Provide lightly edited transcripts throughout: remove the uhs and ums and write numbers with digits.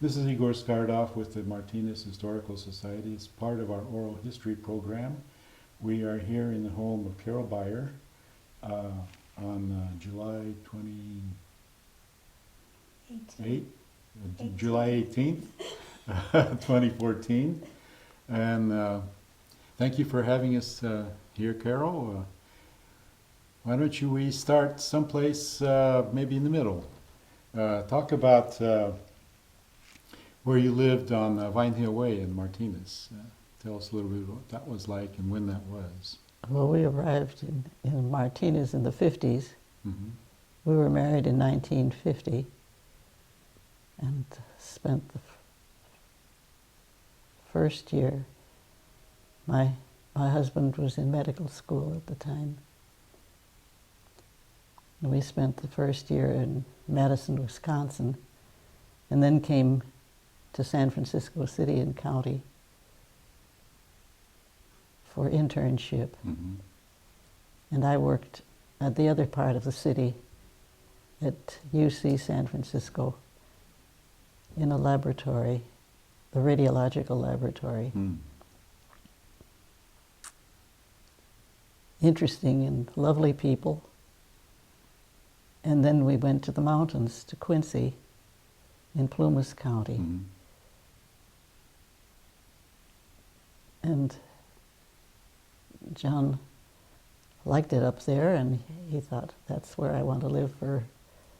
This is Igor Skardoff with the Martinez Historical Society. It's part of our oral history program. We are here in the home of Carol Baier on July 18th, 2014. And thank you for having us here, Carol. Why don't we start someplace maybe in the middle. Talk about where you lived on Vine Hill Way in Martinez. Tell us a little bit what that was like and when that was. Well, we arrived in Martinez in the 50s. Mm-hmm. We were married in 1950 and spent the first year. My husband was in medical school at the time. And we spent the first year in Madison, Wisconsin, and then came to San Francisco City and County for internship. Mm-hmm. And I worked at the other part of the city at UC San Francisco in a laboratory, the radiological laboratory. Mm. Interesting and lovely people. And then we went to the mountains, to Quincy in Plumas County. Mm-hmm. And John liked it up there, and he thought, that's where I want to live for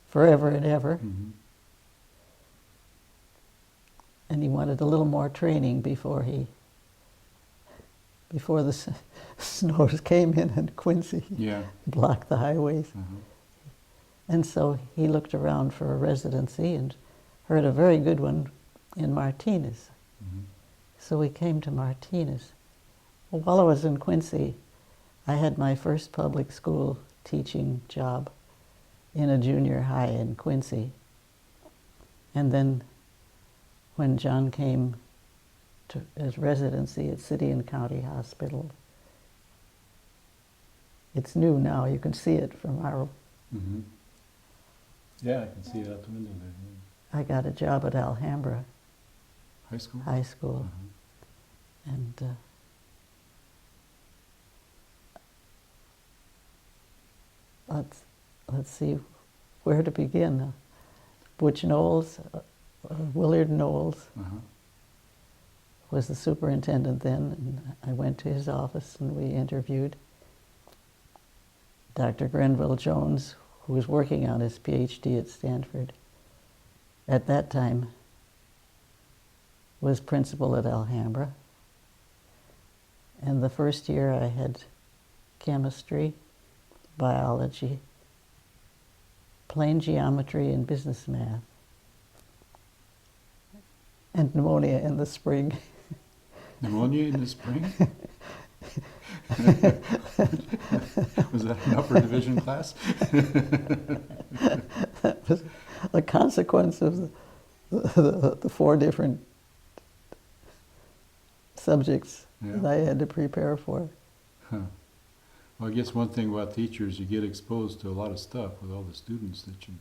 forever and ever. Mm-hmm. And he wanted a little more training before the snows came in and Quincy Yeah. blocked the highways. Uh-huh. And so he looked around for a residency and heard a very good one in Martinez. Mm-hmm. So we came to Martinez. Well, while I was in Quincy, I had my first public school teaching job in a junior high in Quincy. And then when John came to his residency at City and County Hospital, it's new now, you can see it from our... Mm-hmm. Yeah, I can see it out the window there. Yeah. I got a job at Alhambra High school? High School. Uh-huh. And let's see where to begin. Butch Knowles, Willard Knowles Uh-huh. was the superintendent then, and I went to his office and we interviewed Dr. Grenville Jones, who was working on his PhD at Stanford. At that time, was principal at Alhambra. And the first year I had chemistry, biology, plain geometry, and business math. And pneumonia in the spring. Pneumonia in the spring? Was that an upper division class? That was a consequence of the four different subjects that I had to prepare for. Huh. Well, I guess one thing about teachers, you get exposed to a lot of stuff with all the students that you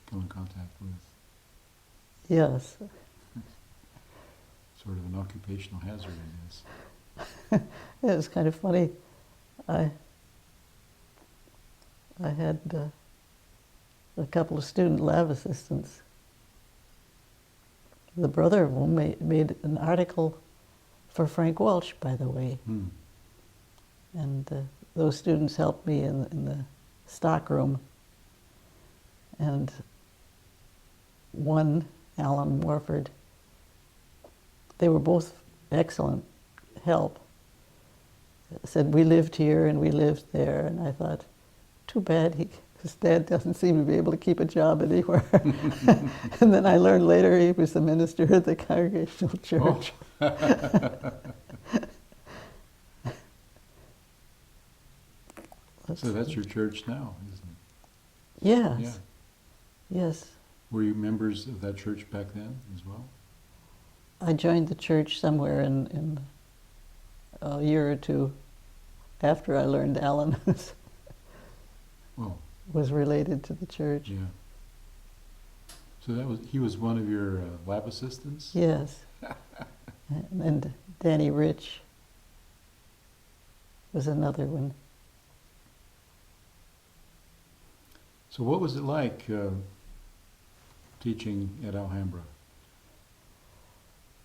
come in contact with. Yes. Sort of an occupational hazard, I guess. It was kind of funny. I had a couple of student lab assistants. The brother of whom made an article for Frank Welch, by the way. Hmm. And those students helped me in the stock room. And one, Alan Morford, they were both excellent help. Said, we lived here and we lived there. And I thought, too bad his dad doesn't seem to be able to keep a job anywhere. And then I learned later he was the minister at the Congregational Church. Oh. So that's your church now, isn't it? Yes. Yeah. Yes. Were you members of that church back then as well? I joined the church somewhere in a year or two after I learned Alan Well, was related to the church. yeah. So he was one of your lab assistants? Yes. And Danny Rich was another one. So what was it like teaching at Alhambra?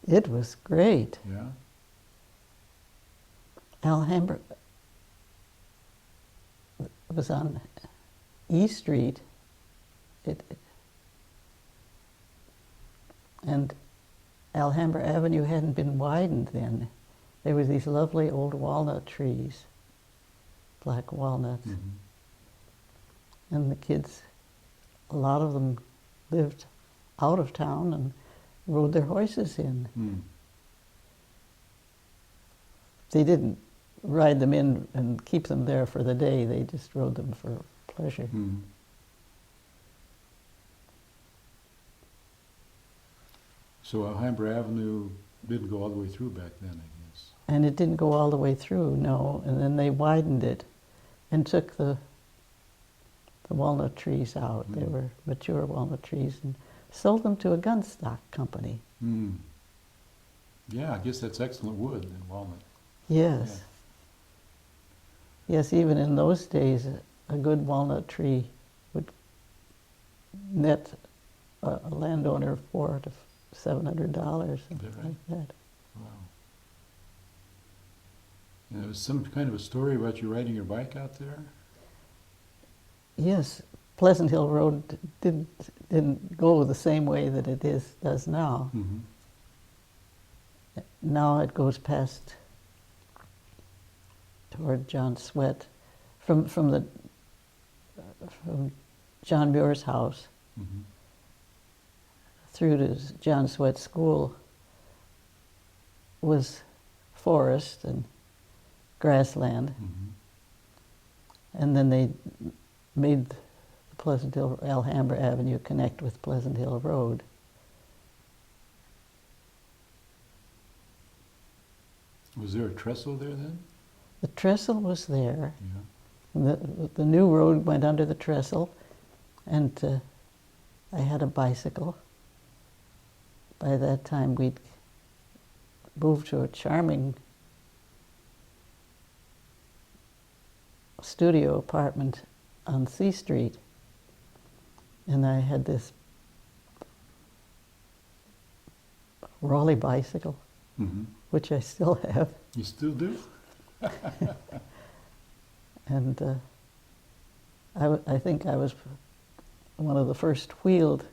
It was great. Yeah? Alhambra was on E Street. And Alhambra Avenue hadn't been widened then. There were these lovely old walnut trees, black walnuts. Mm-hmm. And the kids, a lot of them lived out of town and rode their horses in. Mm. They didn't ride them in and keep them there for the day. They just rode them for pleasure. Mm. So Alhambra Avenue didn't go all the way through back then, I guess. And it didn't go all the way through, no. And then they widened it and took the walnut trees out. They were mature walnut trees, and sold them to a gun stock company. Mm. Yeah, I guess that's excellent wood in walnut. Yes. Yes, even in those days, a good walnut tree would net a landowner $400 to $700, something right? like that. Wow. And there was some kind of a story about you riding your bike out there? Yes, Pleasant Hill Road didn't go the same way that it does now. Mm-hmm. Now it goes past toward John Sweat, from John Muir's house Mm-hmm. through to John Sweat School was forest and grassland, Mm-hmm. and then they made the Pleasant Hill Alhambra Avenue connect with Pleasant Hill Road. Was there a trestle there then? The trestle was there. Yeah. The new road went under the trestle, and I had a bicycle. By that time, we'd moved to a charming studio apartment on C Street, and I had this Raleigh bicycle, Mm-hmm. which I still have, You still do? and I think I was one of the first wheeled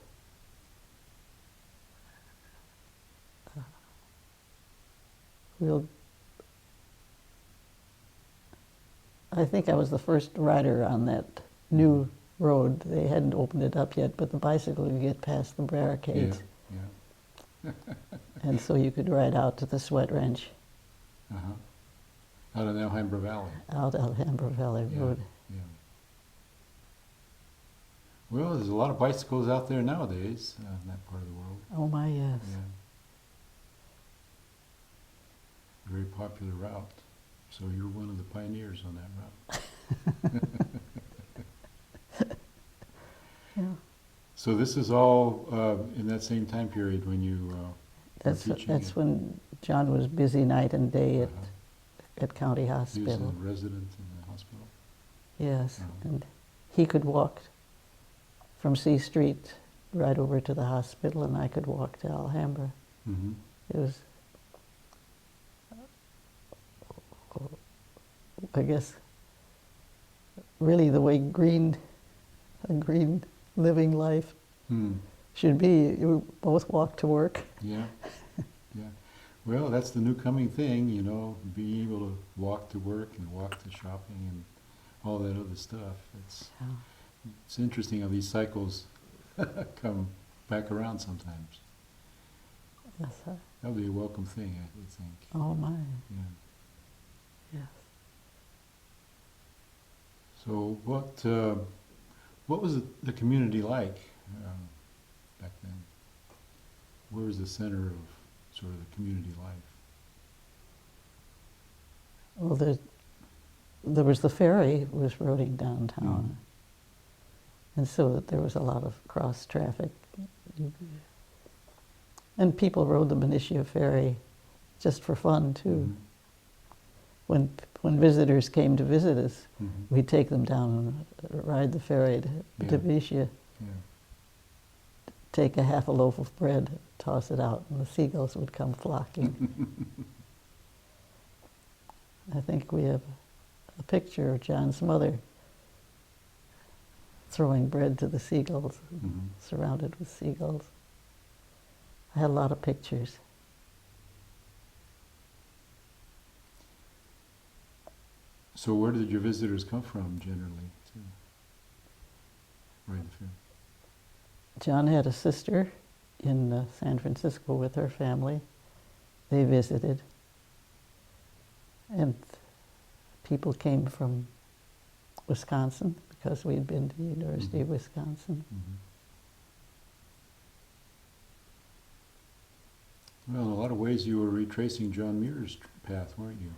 I think I was the first rider on that new road. They hadn't opened it up yet, but the bicycle could get past the barricades, Yeah. and so you could ride out to the Sweat Ranch, Uh-huh. Out in Alhambra Valley. out Alhambra Valley Yeah. Road. Yeah. Well, there's a lot of bicycles out there nowadays in that part of the world. Oh my, yes. Yeah. Very popular route. So you're one of the pioneers on that route. Yeah. So this is all in that same time period when you were teaching That's at- when John was busy night and day Uh-huh. at County He was Hospital. a resident in the hospital. Yes, Uh-huh. and he could walk from C Street right over to the hospital, and I could walk to Alhambra. Mm-hmm. It was, I guess, really the way a green living life Hmm. should be. You both walk to work. Yeah. Yeah. Well, that's the new coming thing, you know, being able to walk to work and walk to shopping and all that other stuff. It's interesting how these cycles come back around sometimes. Yes, sir. That would be a welcome thing, I would think. Oh my, Yeah. yes. So what was the community like back then? Where was the center of sort of the community life? Well, there was the ferry was running downtown, And so that there was a lot of cross traffic. And people rode the Benicia Ferry just for fun, too. When visitors came to visit us, we'd take them down and ride the ferry to Benicia, take a half a loaf of bread, toss it out, and the seagulls would come flocking. I think we have a picture of John's mother throwing bread to the seagulls, surrounded with seagulls. I had a lot of pictures. So where did your visitors come from, generally, to ride the ferry? John had a sister in San Francisco with her family. They visited. And people came from Wisconsin, because we'd been to the University of Wisconsin. Well, in a lot of ways you were retracing John Muir's path, weren't you?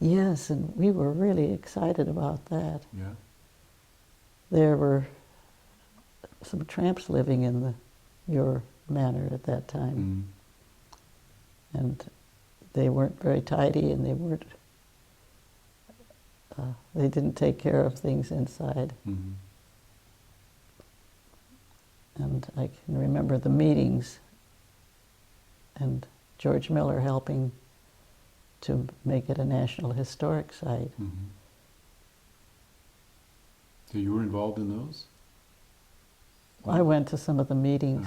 Yes, and we were really excited about that. Yeah. There were some tramps living in the Muir Manor at that time. And they weren't very tidy, and they didn't take care of things inside. And I can remember the meetings and George Miller helping to make it a National Historic Site. So you were involved in those? I went to some of the meetings.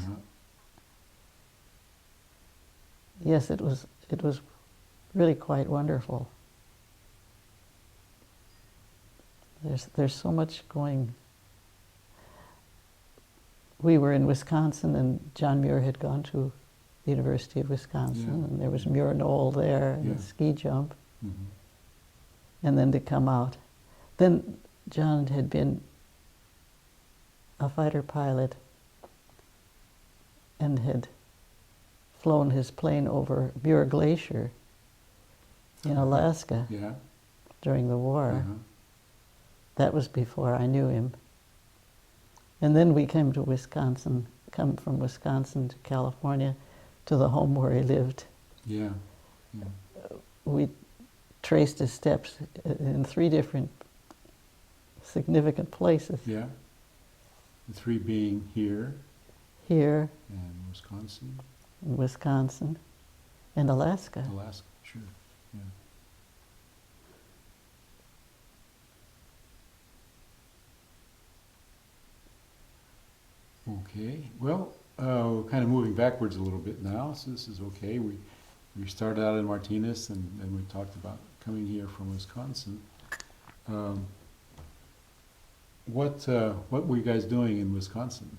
Yes, it was really quite wonderful. There's so much going. We were in Wisconsin, and John Muir had gone to the University of Wisconsin, and there was Muir Knoll there, and a ski jump. And then to come out. Then John had been a fighter pilot and had flown his plane over Muir Glacier in Alaska during the war. That was before I knew him. And then we came from Wisconsin to California, to the home where he lived. We traced his steps in 3 different significant places. The 3 being here. Here. And Wisconsin. In Wisconsin. And Alaska. Alaska, sure. Okay, well, we're kind of moving backwards a little bit now, so this is okay. We started out in Martinez, and then we talked about coming here from Wisconsin. What were you guys doing in Wisconsin?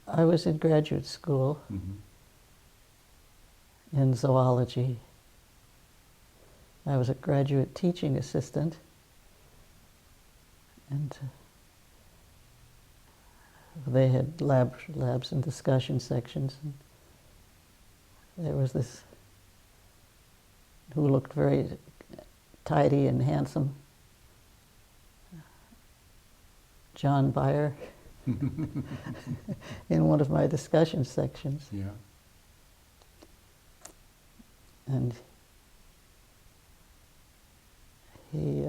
I was in graduate school in zoology. I was a graduate teaching assistant, and they had labs and discussion sections. And there was this who looked very tidy and handsome, John Baier, in one of my discussion sections. And he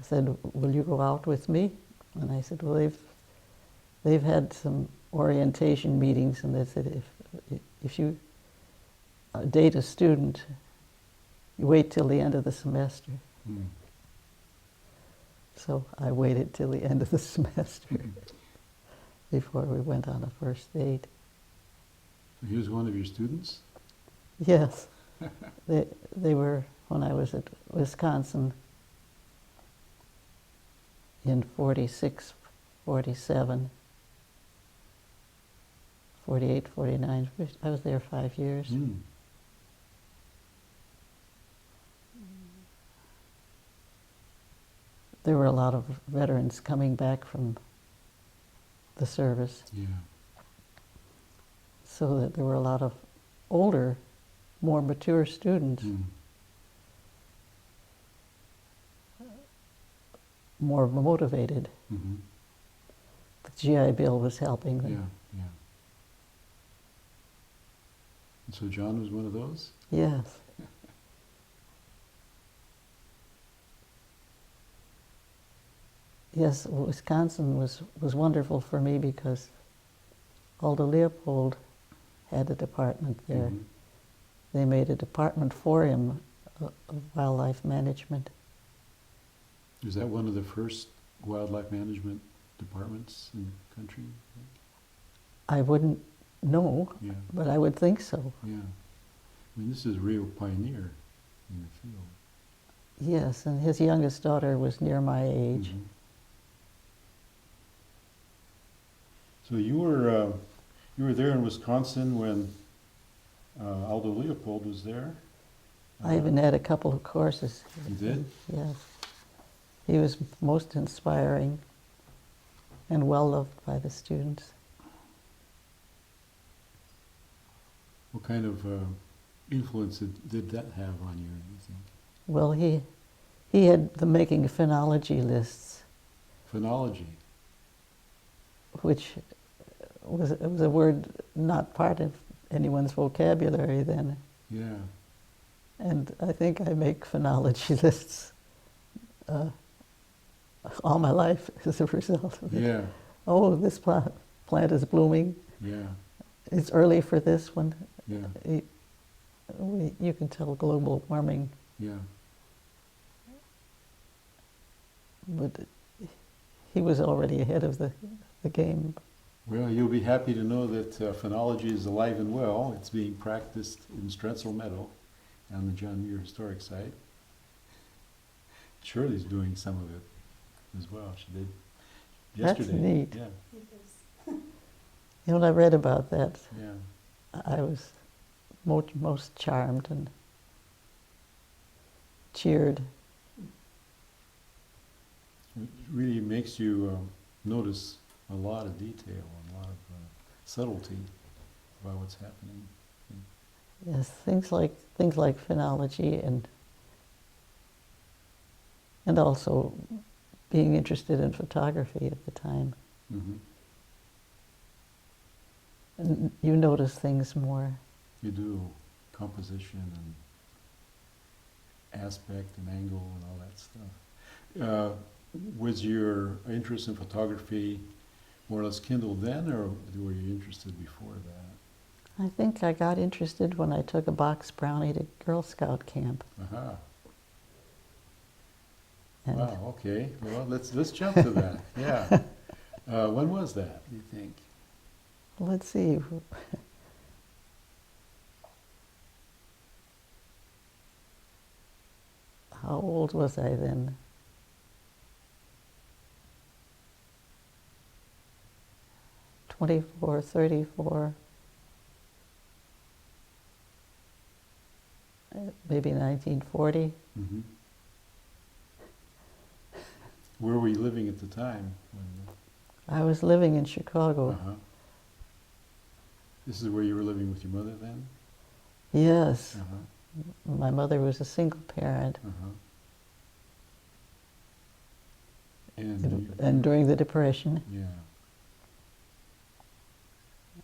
said, "Will you go out with me?" And I said, "Well, they've had some orientation meetings, and they said if you date a student, you wait till the end of the semester." So I waited till the end of the semester before we went on a first date. So he was one of your students? Yes. They were, when I was at Wisconsin in 46, 47, 48, 49. I was there 5 years. There were a lot of veterans coming back from the service. So that there were a lot of older, more mature students more motivated. Mm-hmm. The GI Bill was helping them. Yeah, yeah. And so John was one of those? Yes. Yes, Wisconsin was wonderful for me because Aldo Leopold had a department there. Mm-hmm. They made a department for him of wildlife management. Is that one of the first wildlife management departments in the country? I wouldn't know, Yeah, but I would think so. yeah. I mean, this is a real pioneer in the field. Yes, and his youngest daughter was near my age. Mhm. So you were there in Wisconsin when Aldo Leopold was there? I even had a couple of courses. You did? Yes. He was most inspiring and well loved by the students. What kind of influence did that have on you think? Well, he had the making phenology lists, Phenology. which was a word not part of anyone's vocabulary then. Yeah. And I think I make phenology lists all my life as a result of it. Yeah. Oh, this plant is blooming. Yeah. It's early for this one. Yeah. You can tell global warming, Yeah. but he was already ahead of the game. Well, you'll be happy to know that phenology is alive and well. It's being practiced in Strentzel Meadow on the John Muir Historic Site. Shirley's doing some of it as well. She did yesterday. That's neat. Yeah, You know, when I read about that, yeah. I was most charmed and cheered. It really makes you notice a lot of detail and a lot of subtlety about what's happening. Yes, things like phenology and also being interested in photography at the time. Mm-hmm. And you notice things more. You do composition and aspect and angle and all that stuff. Was your interest in photography more or less kindled then, or were you interested before that? I think I got interested when I took a box brownie to Girl Scout camp. Aha. And Wow, okay. Well, let's jump to that. Yeah. When was that, do you think? let's see. How old was I then? '24, 34, maybe 1940. Mm-hmm. Where were you living at the time? I was living in Chicago. Uh-huh. This is where you were living with your mother then? Yes, Uh-huh. my mother was a single parent, Uh-huh. And and during the Depression, yeah.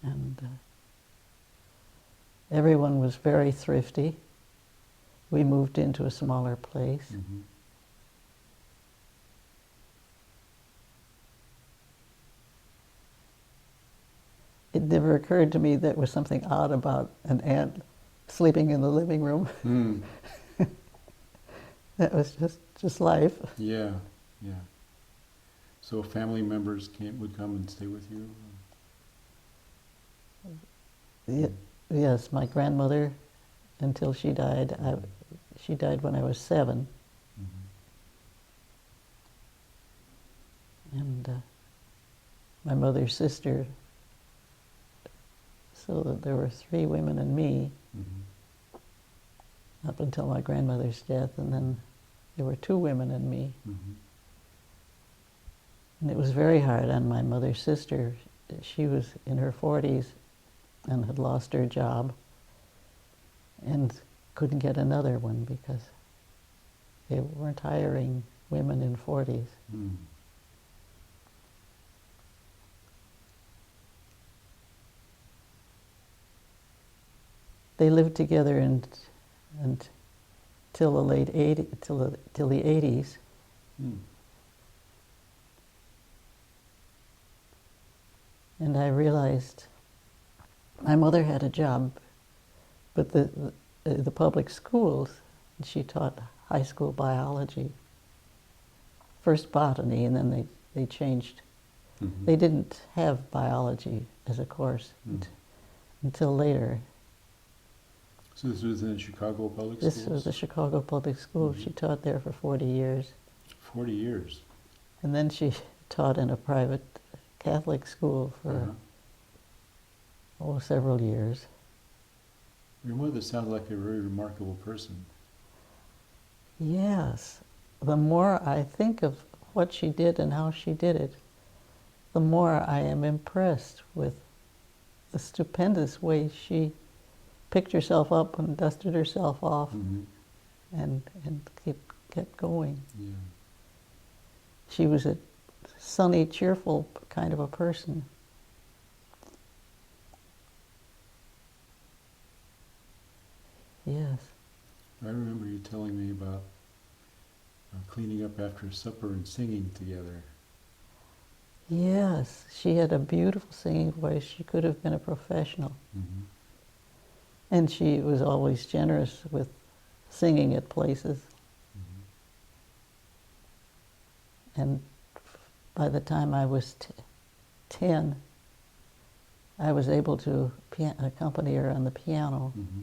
and everyone was very thrifty. We moved into a smaller place. Mm-hmm. It never occurred to me that there was something odd about an aunt sleeping in the living room. Mm. That was just life. Yeah, yeah. So family members would come and stay with you? Yes, my grandmother, until she died, she died when I was 7, Mm-hmm. and my mother's sister, so that there were 3 women and me Mm-hmm. up until my grandmother's death, and then there were 2 women and me. Mm-hmm. And it was very hard on my mother's sister. She was in her 40s and had lost her job and couldn't get another one because they weren't hiring women in 40s. Mm. They lived together till the late 80s, till the 80s. Mm. And I realized my mother had a job, but the public schools, she taught high school biology. First botany, and then they changed. Mhm. They didn't have biology as a course until later. So this was in Chicago Public This Schools? was the Chicago Public School. Mhm. She taught there for 40 years. 40 years. And then she taught in a private Catholic school for several years. Your mother sounds like a very remarkable person. Yes. The more I think of what she did and how she did it, the more I am impressed with the stupendous way she picked herself up and dusted herself off Mhm. and kept going. Yeah. She was a sunny, cheerful kind of a person. Yes. I remember you telling me about cleaning up after supper and singing together. Yes, she had a beautiful singing voice. She could have been a professional. Mm-hmm. And she was always generous with singing at places. Mm-hmm. And by the time I was 10, I was able to accompany her on the piano. Mm-hmm.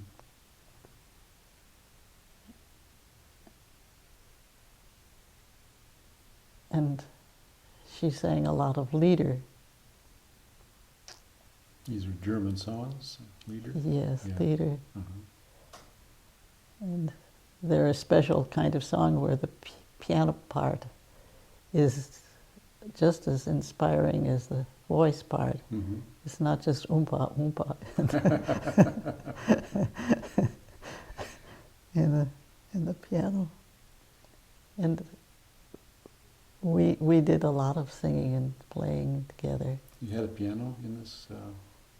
And she sang a lot of lieder. These are German songs, lieder? Yes, Yeah. lieder. Uh-huh. And they're a special kind of song where the piano part is just as inspiring as the voice part. Mm-hmm. It's not just oompa oompa in the piano. And we did a lot of singing and playing together. You had a piano in this?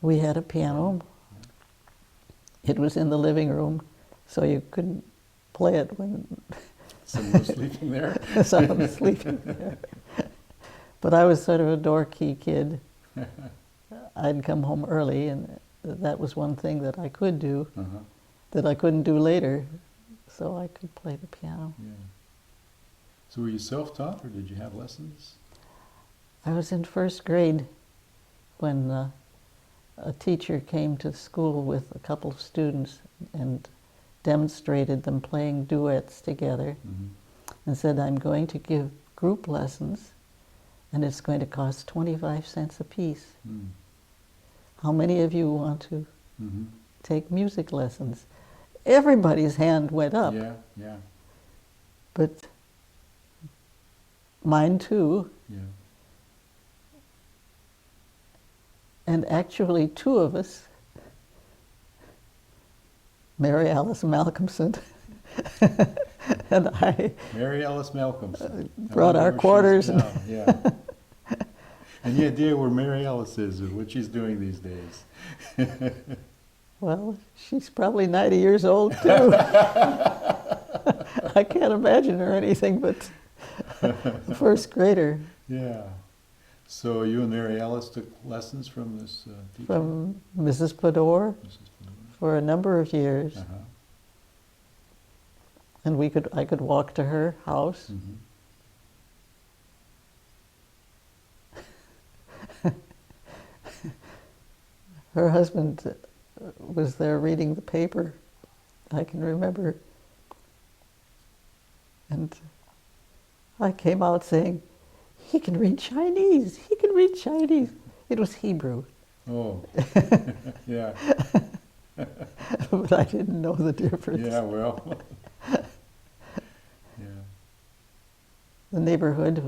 We had a piano. It was in the living room, so you couldn't play it when Someone was sleeping there? someone was sleeping there. But I was sort of a dorky kid. I'd come home early, and that was one thing that I could do Uh-huh. that I couldn't do later, so I could play the piano. Yeah. So were you self-taught, or did you have lessons? I was in first grade when a teacher came to school with a couple of students and demonstrated them playing duets together, Mm-hmm. and said, I'm going to give group lessons, and it's going to cost 25 cents apiece. Mm. How many of you want to Mm-hmm. take music lessons? Everybody's hand went up, Yeah, yeah, but mine too. yeah. And actually, two of us, Mary Alice Malcolmson and I, Mary Alice Malcolmson. I brought wonder our where she's quarters and- now, yeah. Any idea where Mary Alice is or what she's doing these days? well, she's probably 90 years old too. I can't imagine her anything but a first grader. Yeah. So you and Mary Alice took lessons from this teacher? From Mrs. Pador Mrs. Palmer? for a number of years. Uh-huh. And I could walk to her house. Mm-hmm. Her husband was there reading the paper, I can remember. And I came out saying, he can read Chinese, he can read Chinese. It was Hebrew, Oh, yeah, but I didn't know the difference. yeah, well, yeah. The neighborhood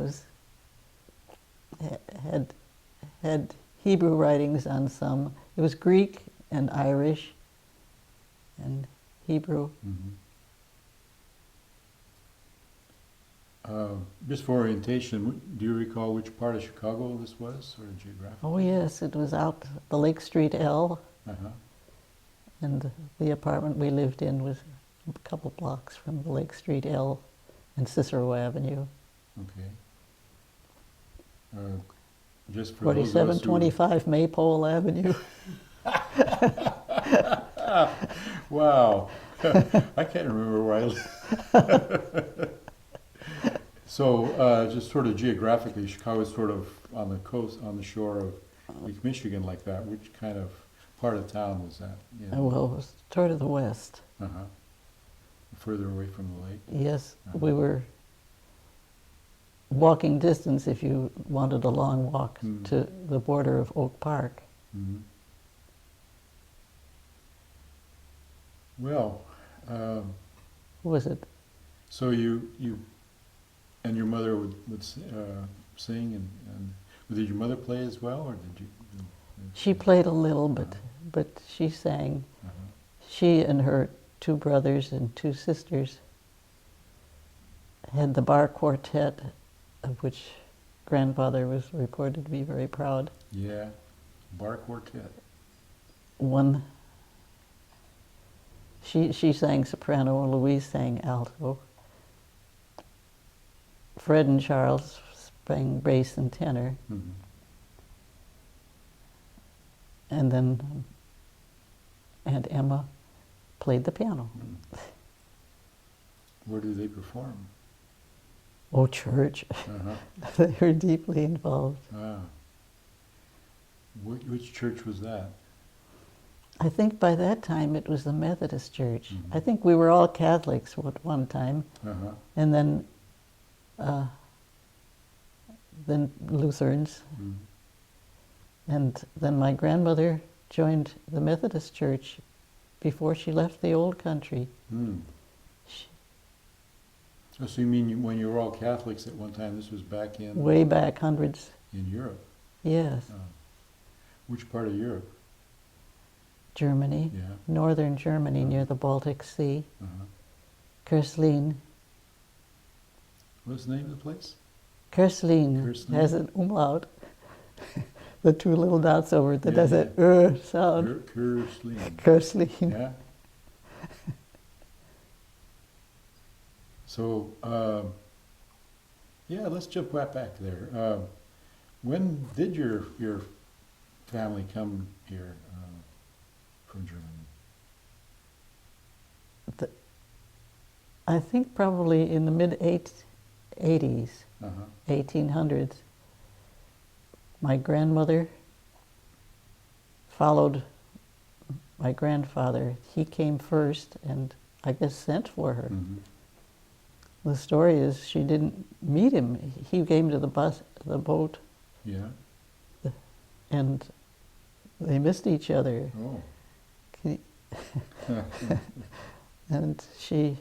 had Hebrew writings on some. It was Greek and Irish and Hebrew. Mm-hmm. Just for orientation, do you recall which part of Chicago this was, or geographically? Oh yes, it was out the Lake Street L, Uh-huh. and the apartment we lived in was a couple blocks from the Lake Street L and Cicero Avenue. Okay. Just for those of us who... 4725 Maypole Avenue. Wow. I can't remember where I live. So, just sort of geographically, Chicago is sort of on the coast, on the shore of Lake Michigan like that. Which kind of part of town was that? Yeah. Well, it was toward the west. Uh-huh. Further away from the lake? Yes, Uh-huh. we were walking distance if you wanted a long walk to the border of Oak Park. Mm-hmm. Well, Who was it? so you and your mother would sing, and did your mother play as well, or did you? She played a little, but she sang. Uh-huh. She and her two brothers and two sisters had the bar quartet, of which grandfather was reported to be very proud. Yeah, bar quartet. One, she sang soprano, Louise sang alto. Fred and Charles sang bass and tenor, Mm-hmm. and then Aunt Emma played the piano. Where do they perform? Oh, church. Uh-huh. They were deeply involved. Ah. Which church was that? I think by that time it was the Methodist Church. Mhm. I think we were all Catholics at one time, Uh-huh. and then Lutherans, Mm. and then my grandmother joined the Methodist Church before she left the old country. Mm. She, So you mean when you were all Catholics at one time, this was back in way back hundreds, Europe? yes. Which part of Europe? Germany, Yeah. northern Germany near the Baltic Sea, Uh-huh. Kerslin. What's the name of the place? Kerslin Kerslin? has an umlaut. The two little dots over it that Yeah, does that sound. Kerslin. Kerslin. Yeah. So, yeah, let's jump right back there. When did your family come here from Germany? I think probably in the mid-80s, Uh-huh. 1800s. My grandmother followed my grandfather. He came first and I guess sent for her. Mm-hmm. The story is she didn't meet him. He came to the boat, Yeah. and they missed each other. Oh. And she,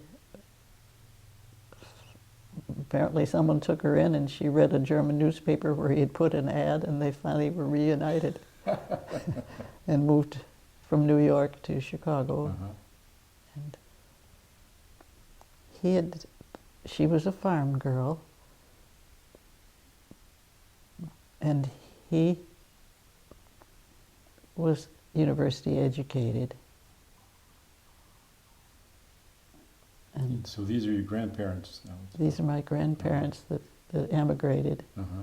apparently someone took her in and she read a German newspaper where he had put an ad, and they finally were reunited and moved from New York to Chicago. Uh-huh. And she was a farm girl, and he was university educated. And So these are your grandparents now? these are my grandparents that emigrated Uh-huh.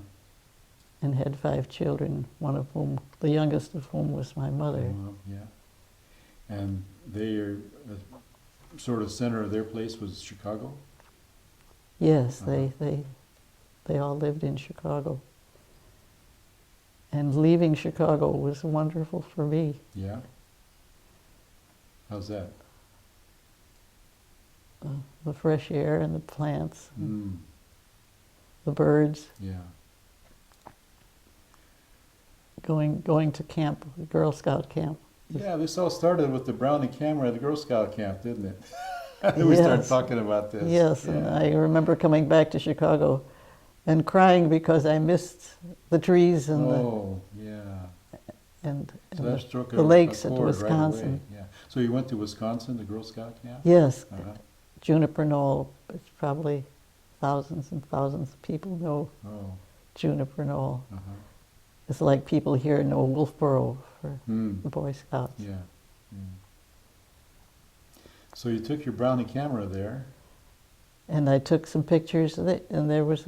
and had 5 children, one of whom, the youngest of whom was my mother. Yeah. And they are sort of center of their place was Chicago? Yes, Uh-huh. they all lived in Chicago. And leaving Chicago was wonderful for me. Yeah. How's that? The fresh air and the plants, Mm. the birds, Yeah. going to camp, Girl Scout camp. Yeah, this all started with the Brownie camera at the Girl Scout camp, didn't it? We started Yes. talking about this. Yes, and Yeah. I remember coming back to Chicago and crying because I missed the trees and Oh, yeah. So that struck the lakes at chord right away. Wisconsin. Yeah. So you went to Wisconsin, the Girl Scout camp? Yes, Uh-huh. Juniper Knoll, it's probably thousands and thousands of people know Oh. Juniper Knoll. Uh-huh. It's like people here know Wolfboro for Hmm. the Boy Scouts. Yeah. Yeah. So you took your Brownie camera there. And I took some pictures of it, and there was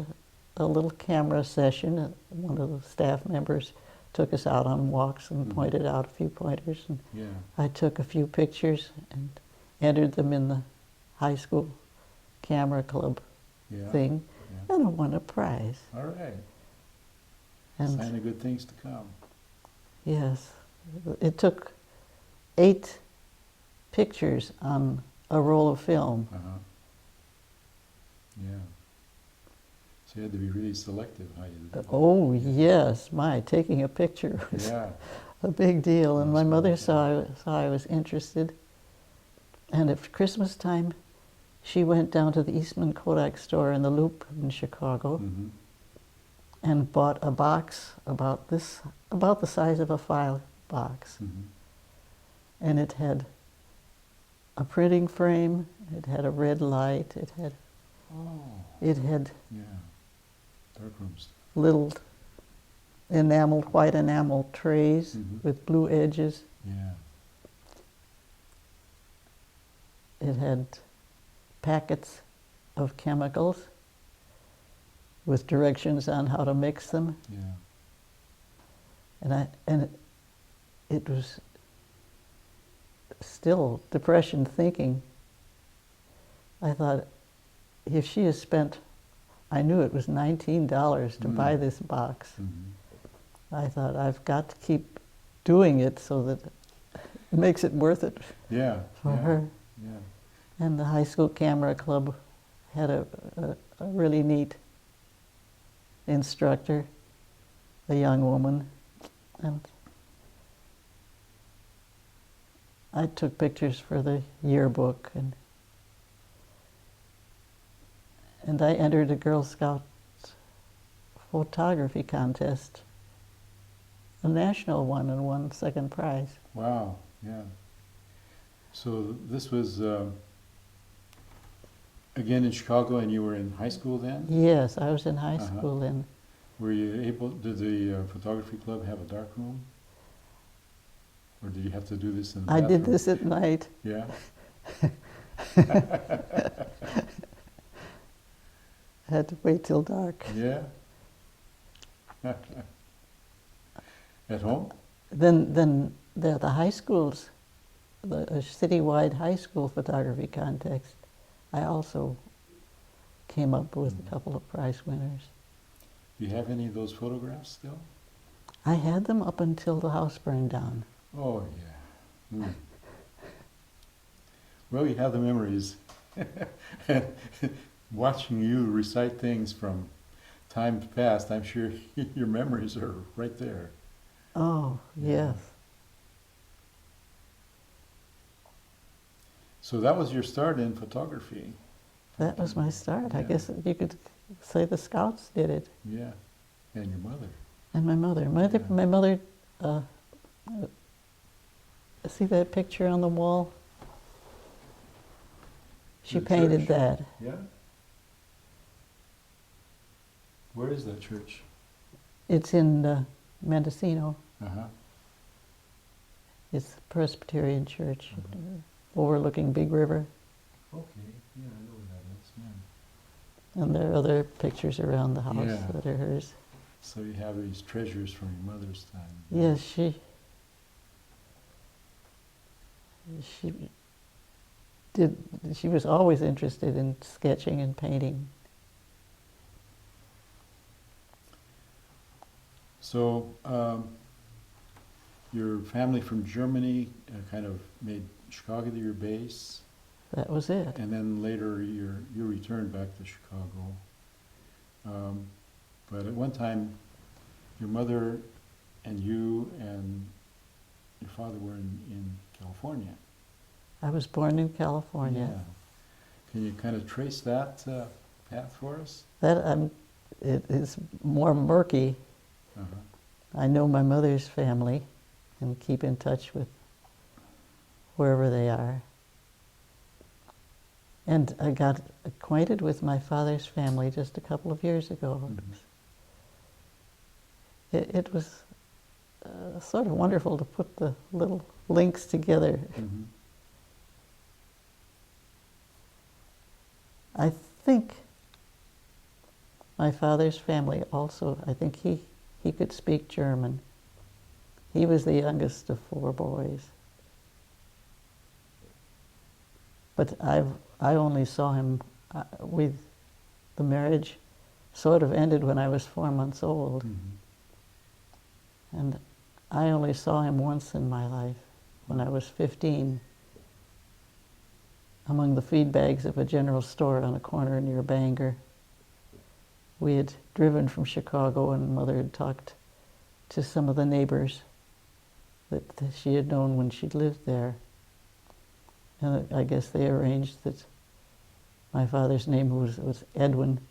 a little camera session. One of the staff members took us out on walks and pointed out a few pointers. And Yeah. I took a few pictures and entered them in the high school camera club Yeah. thing, Yeah. and I won a prize. All right. And Sign of good things to come. yes, it took 8 pictures on a roll of film. Uh-huh. Yeah. So you had to be really selective how you did that. Oh yes, my taking a picture was Yeah. a big deal, and my That's mother right, saw I was interested. And at Christmas time, she went down to the Eastman Kodak store in the Loop in Chicago Mm-hmm. and bought a box about the size of a file box, Mm-hmm. and it had a printing frame, it had a red light, it had Oh. yeah. Darkrooms. Little white enamel trays Mhm. with blue edges. Yeah. It had packets of chemicals with directions on how to mix them. Yeah. And it was still depression thinking. I thought, if she has spent, I knew it was $19 to buy this box. Mm-hmm. I thought, I've got to keep doing it so that it makes it worth it Yeah. for yeah. her. Yeah. And the high school camera club had a really neat instructor, a young woman, and I took pictures for the yearbook, and I entered a Girl Scout photography contest, a national one, and won second prize. Wow. Yeah. So this was again in Chicago, and you were in high school then? Yes, I was in high Uh-huh. school then. Were you able? Did the photography club have a dark room, or did you have to do this in the I did bathroom? this at night. Yeah. I had to wait till dark. Yeah. At home? Then the high schools, a citywide high school photography contest, I also came up with a couple of prize winners. Do you have any of those photographs still? I had them up until the house burned down. Oh yeah. Hmm. Well, you have the memories. And watching you recite things from times past, I'm sure your memories are right there. Oh, Yeah. yes. So that was your start in photography. That was my start. I Yeah. guess you could say the Scouts did it. Yeah. And your mother. And my mother. Yeah. My mother, see that picture on the wall? She The painted church? that. Yeah. Where is that church? It's in Mendocino. Uh-huh. It's a Presbyterian church overlooking Big River. Okay. Yeah, I know where that is. Yeah. And there are other pictures around the house Yeah. that are hers. So you have these treasures from your mother's time. Yes, she did. She was always interested in sketching and painting. So your family from Germany kind of made Chicago your base, That was it. and then later you returned back to Chicago. But at one time, your mother and you and your father were in California. I was born in California. Yeah. Can you kind of trace that path for us? It is more murky. Uh-huh. I know my mother's family and keep in touch with wherever they are. And I got acquainted with my father's family just a couple of years ago. It was sort of wonderful to put the little links together. I think my father's family also, I think he could speak German. He was the youngest of 4 boys. But I only saw him with the marriage sort of ended when I was 4 months old. And I only saw him once in my life, when I was 15, among the feed bags of a general store on a corner near Bangor. We had driven from Chicago, and Mother had talked to some of the neighbors that she had known when she'd lived there. And I guess they arranged that my father's name was Edwin,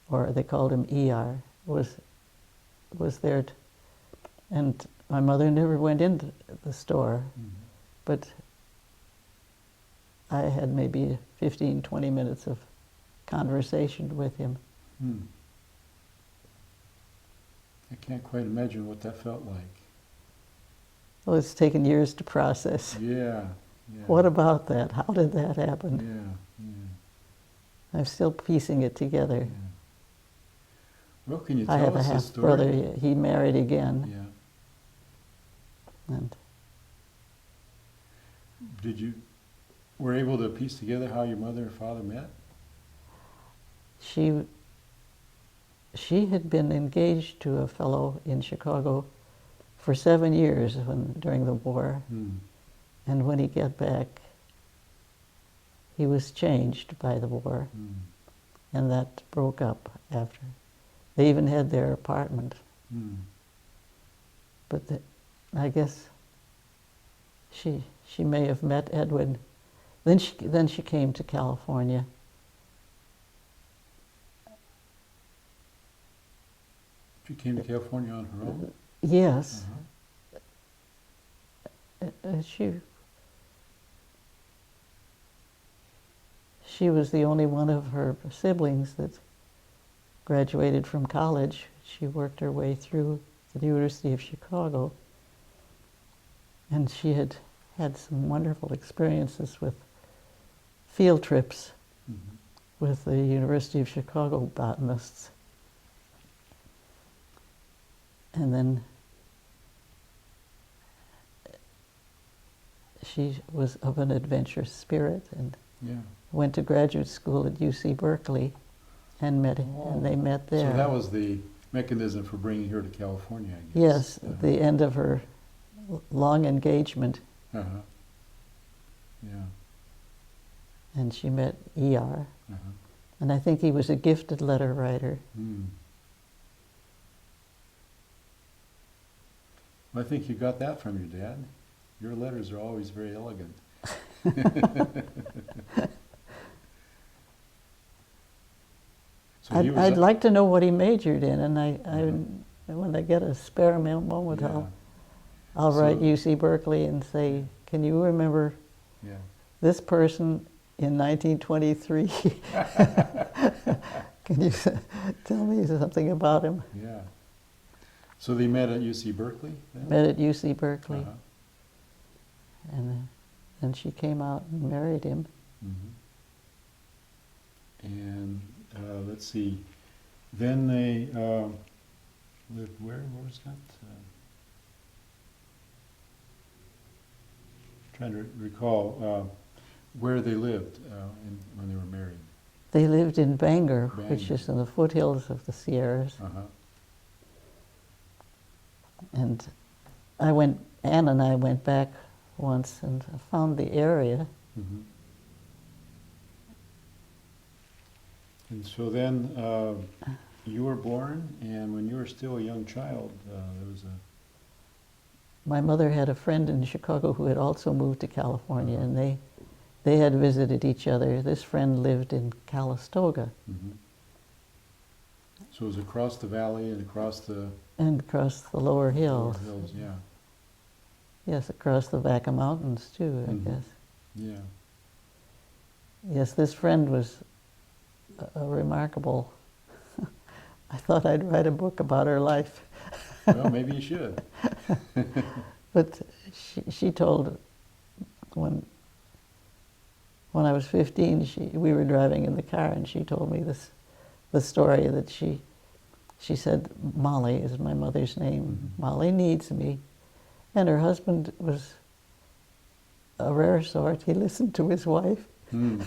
or they called him E.R., was there. And my mother never went into the store, but I had maybe 15, 20 minutes of conversation with him. I can't quite imagine what that felt like. Well, it's taken years to process. Yeah. What about that? How did that happen? I'm still piecing it together. Well, can you I tell have a us the half story? brother. He married again. And Did you were able to piece together how your mother and father met? she had been engaged to a fellow in Chicago for 7 years during the war. And when he got back, he was changed by the war. And that broke up after. They even had their apartment. But I guess she may have met Edwin. Then she came to California. She came to California on her own? Yes. She was the only one of her siblings that graduated from college. She worked her way through the University of Chicago, and she had had some wonderful experiences with field trips with the University of Chicago botanists. And then she was of an adventurous spirit and went to graduate school at UC Berkeley and they met there. So that was the mechanism for bringing her to California, I guess. Yes, at the end of her long engagement. And she met E.R. And I think he was a gifted letter writer. Well, I think you got that from your dad. Your letters are always very elegant. So I'd like to know what he majored in, and when I get a spare moment, I'll write UC Berkeley and say, can you remember this person in 1923? Can you tell me something about him? Yeah. So they met at UC Berkeley then? Met at UC Berkeley. And then she came out and married him. And let's see, then they lived where? Where was that? Trying to recall where they lived when they were married. They lived in Bangor, which is in the foothills of the Sierras. And Ann and I went back once and found the area. And so then you were born, and when you were still a young child, there was My mother had a friend in Chicago who had also moved to California, and they had visited each other. This friend lived in Calistoga. So it was across the valley and across the... And across the lower hills. Lower hills, yeah. Yes, across the Vaca Mountains too, I guess. Yeah. yes, this friend was a remarkable. I thought I'd write a book about her life. Well, maybe you should. But she told, when I was 15, we were driving in the car, and she told me the story that she said, Molly is my mother's name. Mm-hmm. Molly needs me. And her husband was a rare sort. He listened to his wife. Hmm.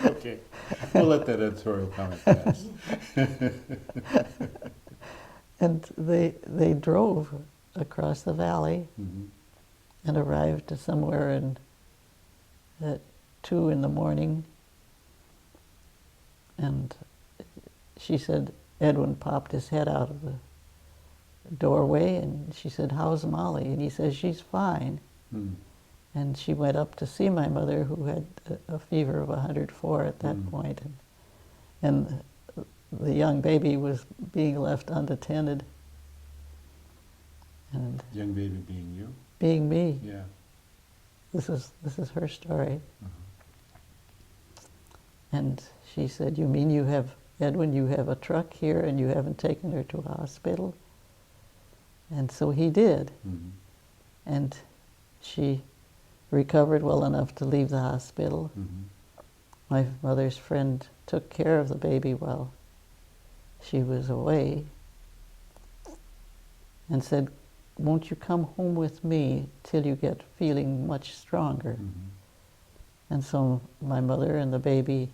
Okay, we'll let that editorial comment pass. And they drove across the valley Mhm. and arrived somewhere at 2 in the morning. And she said Edwin popped his head out of the doorway, and she said, "How's Molly?" And he says, "She's fine." Hmm. And she went up to see my mother, who had a fever of 104 at that point. And the young baby was being left unattended. And Young baby being you? being me, Yeah. this is her story. And she said, "You mean you have, Edwin, you have a truck here and you haven't taken her to a hospital?" And so he did. Mhm. And she recovered well enough to leave the hospital. Mhm. My mother's friend took care of the baby while she was away and said, "Won't you come home with me till you get feeling much stronger?" Mhm. And so my mother and the baby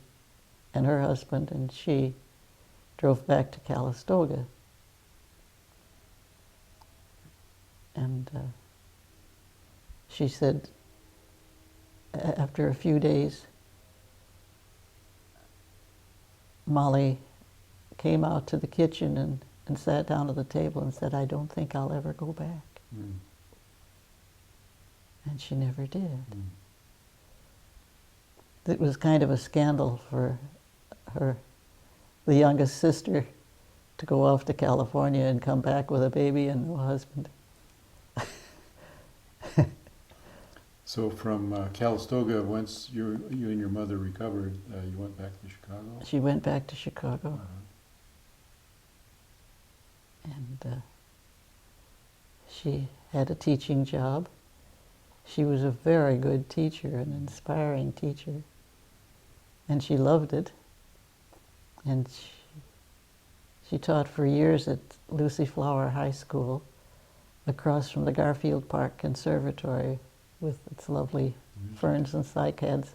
and her husband and she drove back to Calistoga. And she said, after a few days, Molly came out to the kitchen and sat down at the table and said, "I don't think I'll ever go back." Mm. And she never did. Mm. It was kind of a scandal for her, the youngest sister, to go off to California and come back with a baby and no husband. So from Calistoga, once you and your mother recovered, you went back to Chicago? She went back to Chicago. Uh-huh. And she had a teaching job. She was a very good teacher, an inspiring teacher. And she loved it. And she taught for years at Lucy Flower High School, across from the Garfield Park Conservatory, with its lovely ferns and cycads.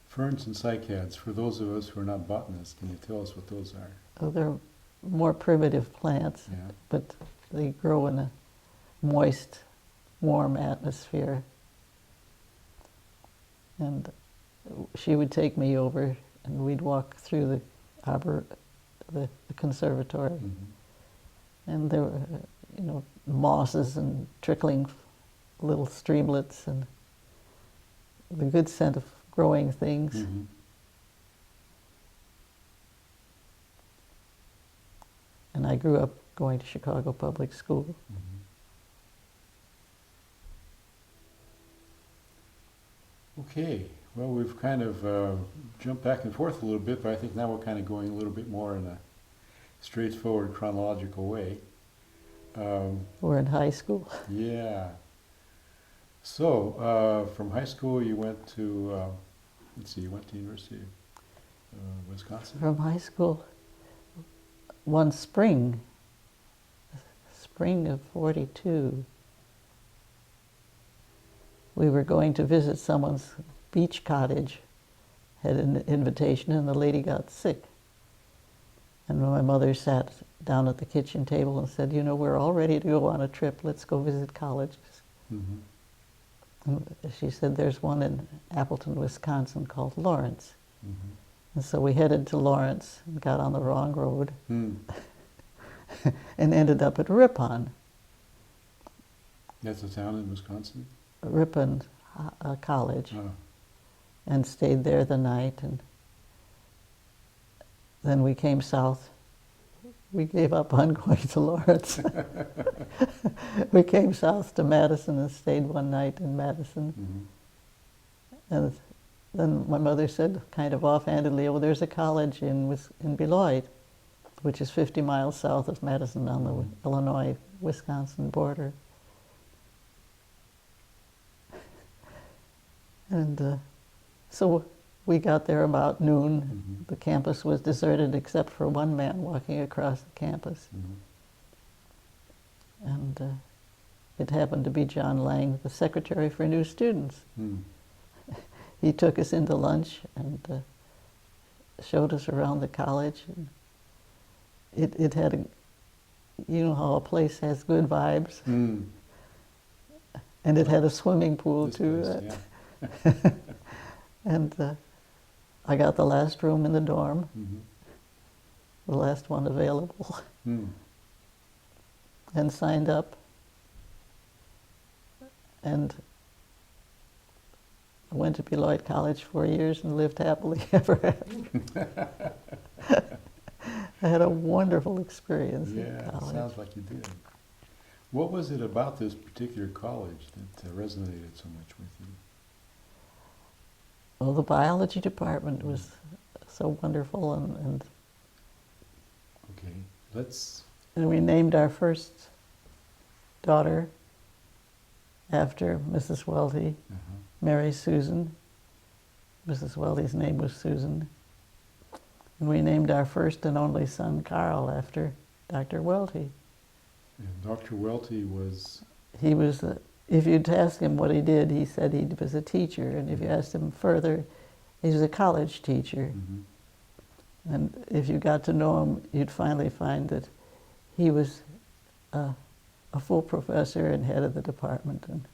Ferns and cycads, for those of us who are not botanists, can you tell us what those are? Oh, they're more primitive plants, Yeah. but they grow in a moist, warm atmosphere. And she would take me over, and we'd walk through the arbor, the conservatory. Mm-hmm. And there were, mosses and trickling little streamlets and the good scent of growing things. Mm-hmm. And I grew up going to Chicago Public School. Mm-hmm. Okay, well, we've kind of jumped back and forth a little bit, but I think now we're kind of going a little bit more in a straightforward chronological way. We're in high school. Yeah. So, from high school you went to, you went to University of Wisconsin? From high school, one spring of '42, we were going to visit someone's beach cottage, had an invitation, and the lady got sick. And my mother sat down at the kitchen table and said, "We're all ready to go on a trip. Let's go visit colleges." Mm-hmm. And she said, "There's one in Appleton, Wisconsin called Lawrence." Mm-hmm. And so we headed to Lawrence and got on the wrong road Mm. and ended up at Ripon That's a town in Wisconsin? College, Oh. and stayed there the night. And then we came south we gave up on going to Lawrence. We came south to Madison and stayed one night in Madison. Mhm. And then my mother said, kind of offhandedly, "Oh, there's a college in Beloit, which is 50 miles south of Madison on the Illinois-Wisconsin border." And so we got there about noon. Mhm. The campus was deserted except for one man walking across the campus. Mhm. And it happened to be John Lang, the secretary for new students. Mm. He took us into lunch and showed us around the college. And it had you know how a place has good vibes? Mm. And it had a swimming pool This too. place, yeah. And I got the last room in the dorm, Mhm. the last one available, Mm. and signed up. And I went to Beloit College 4 years and lived happily ever after. I had a wonderful experience Yeah, in it college. sounds like you did. What was it about this particular college that resonated so much with you? Well, the biology department was so wonderful, and Okay, let's. we named our first daughter after Mrs. Welty, Uh-huh. Mary Susan. Mrs. Welty's name was Susan. And we named our first and only son, Carl, after Dr. Welty. And Dr. Welty was. He was, if you'd ask him what he did, he said he was a teacher. And if you asked him further, he was a college teacher. Mhm. And if you got to know him, you'd finally find that he was a full professor and head of the department. And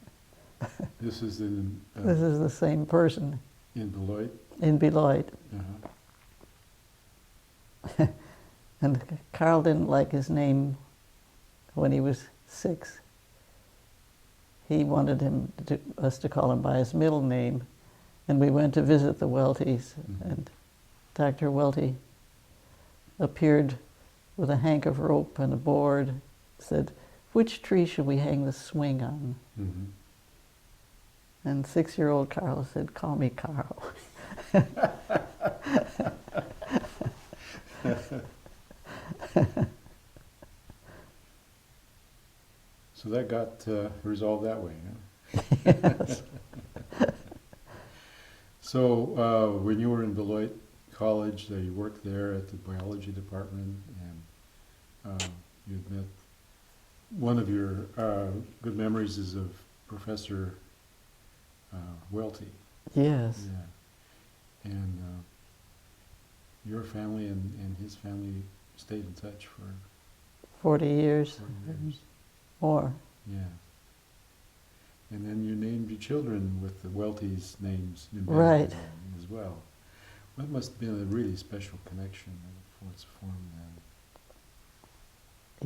This is in. this is the same person In Beloit. in Beloit. Uh-huh. And Carl didn't like his name when he was 6. He wanted us to call him by his middle name. And we went to visit the Weltys, Mhm. and Dr. Welty appeared with a hank of rope and a board, said, "Which tree should we hang the swing on?" Mhm. And 6-year-old Carl said, "Call me Carl." So that got resolved that way, huh? Yes. So when you were in Beloit College, you worked there at the biology department, and you'd met. One of your good memories is of Professor Welty. Yes. Yeah. And your family and his family stayed in touch for 40 years 40 years. more. Yeah. And then you named your children with the Welty's names embedded Right. in them as well. That must have been a really special connection for its formed then.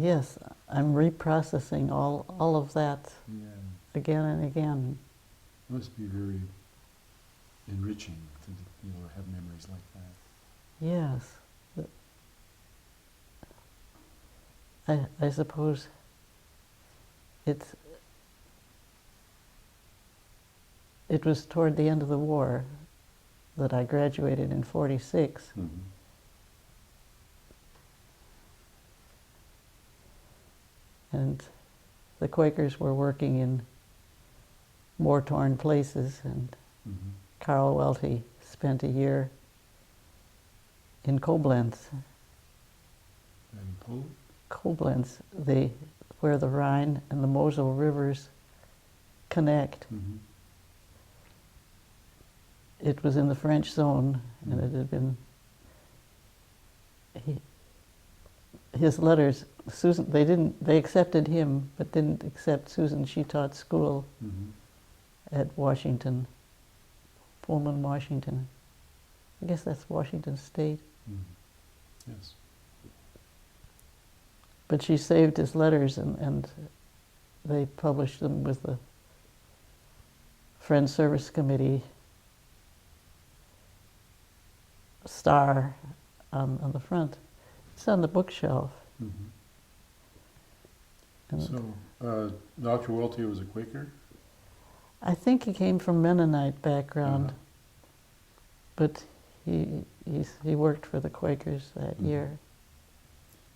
Yes, I'm reprocessing all of that Yeah. again and again. It must be very enriching to have memories like that. Yes. I suppose it was toward the end of the war that I graduated in 46. Mm-hmm. And the Quakers were working in war-torn places, and Mm-hmm. Carl Welty spent a year in Koblenz. And in Poland? Koblenz, where the Rhine and the Mosel rivers connect. Mm-hmm. It was in the French zone, and it had been. His letters, Susan. They accepted him, but didn't accept Susan. She taught school Mm-hmm. at Washington, Pullman, Washington. I guess that's Washington State. Mm-hmm. Yes. But she saved his letters, and they published them with the Friends Service Committee star on the front. It's on the bookshelf. Mhm. And So, Dr. Welty was a Quaker? I think he came from Mennonite background, Uh-huh. but he worked for the Quakers that Mhm. year.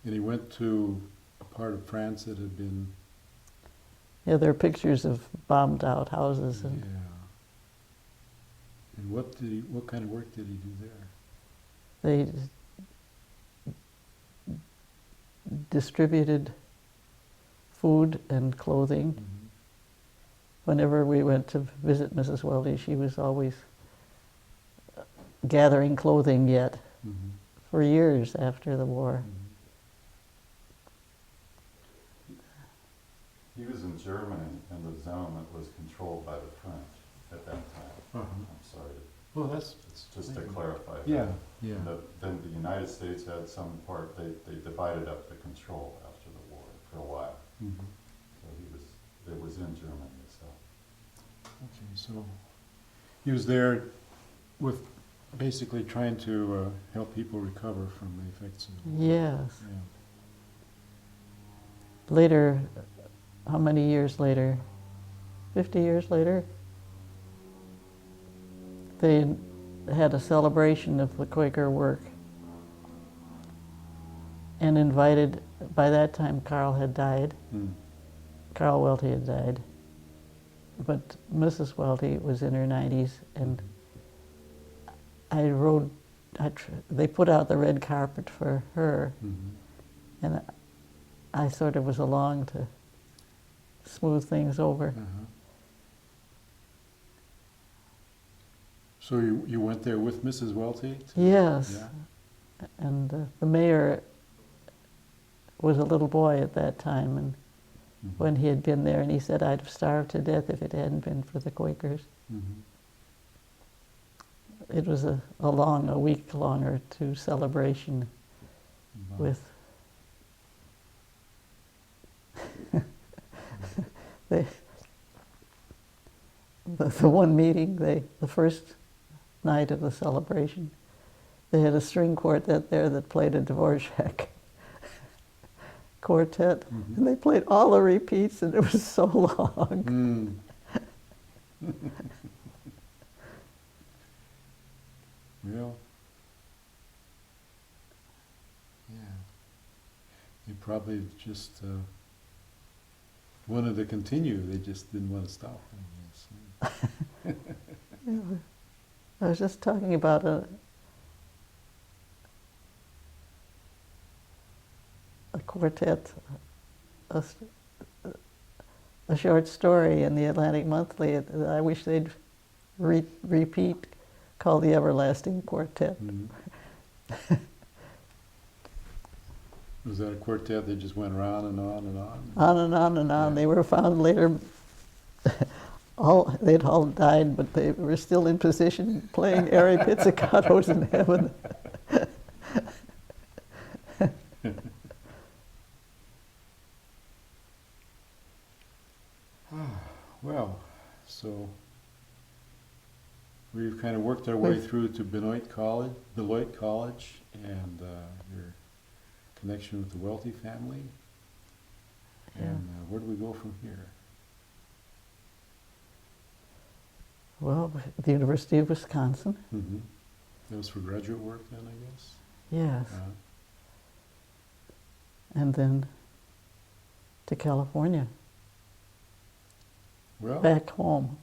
And he went to a part of France that had been, Yeah, there are pictures of bombed out houses, yeah. and And what kind of work did he do there? they distributed food and clothing. Mhm. Whenever we went to visit Mrs. Weldy, she was always gathering clothing yet Mhm. for years after the war. Mhm. He was in Germany in the zone that was controlled by the French at that time. Uh-huh. I'm sorry, Well, that's, it's just to clarify that. yeah, yeah. And then the United States had some part, they divided up the control after the war for a while. Mhm. So it was in Germany itself. Okay, so he was there with basically trying to help people recover from the effects of the war. Yes. Yeah. Later, how many years later? 50 years later? They had a celebration of the Quaker work and invited, by that time Carl had died, Mm. Carl Welty had died, but Mrs. Welty was in her 90s, and I rode, they put out the red carpet for her, Mhm. and I sort of was along to smooth things over. Uh-huh. So you went there with Mrs. Welty? Yes, Yeah. and the mayor was a little boy at that time, and Mhm. when he had been there, and he said, I'd have starved to death if it hadn't been for the Quakers. Mhm. It was a week long or two celebration Wow. with the one meeting, the first night of the celebration, they had a string quartet there that played a Dvorak quartet, Mhm. and they played all the repeats, and it was so long. Mm. Well, yeah. They probably just wanted to continue. They just didn't want to stop, I guess. Yeah. I was just talking about a quartet, a short story in the Atlantic Monthly that I wish they'd repeat, called The Everlasting Quartet. Mhm. Was that a quartet that just went around and on and on? On and on and on. Yeah. They were found later, they'd all died, but they were still in position playing airy pizzicatos in heaven. Well, so we've kind of worked our way through to Beloit College, and your connection with the Welty family. Yeah. And where do we go from here? Well, the University of Wisconsin, Mm-hmm. That was for graduate work then, I guess? yes, Uh, and then to California, well, back home.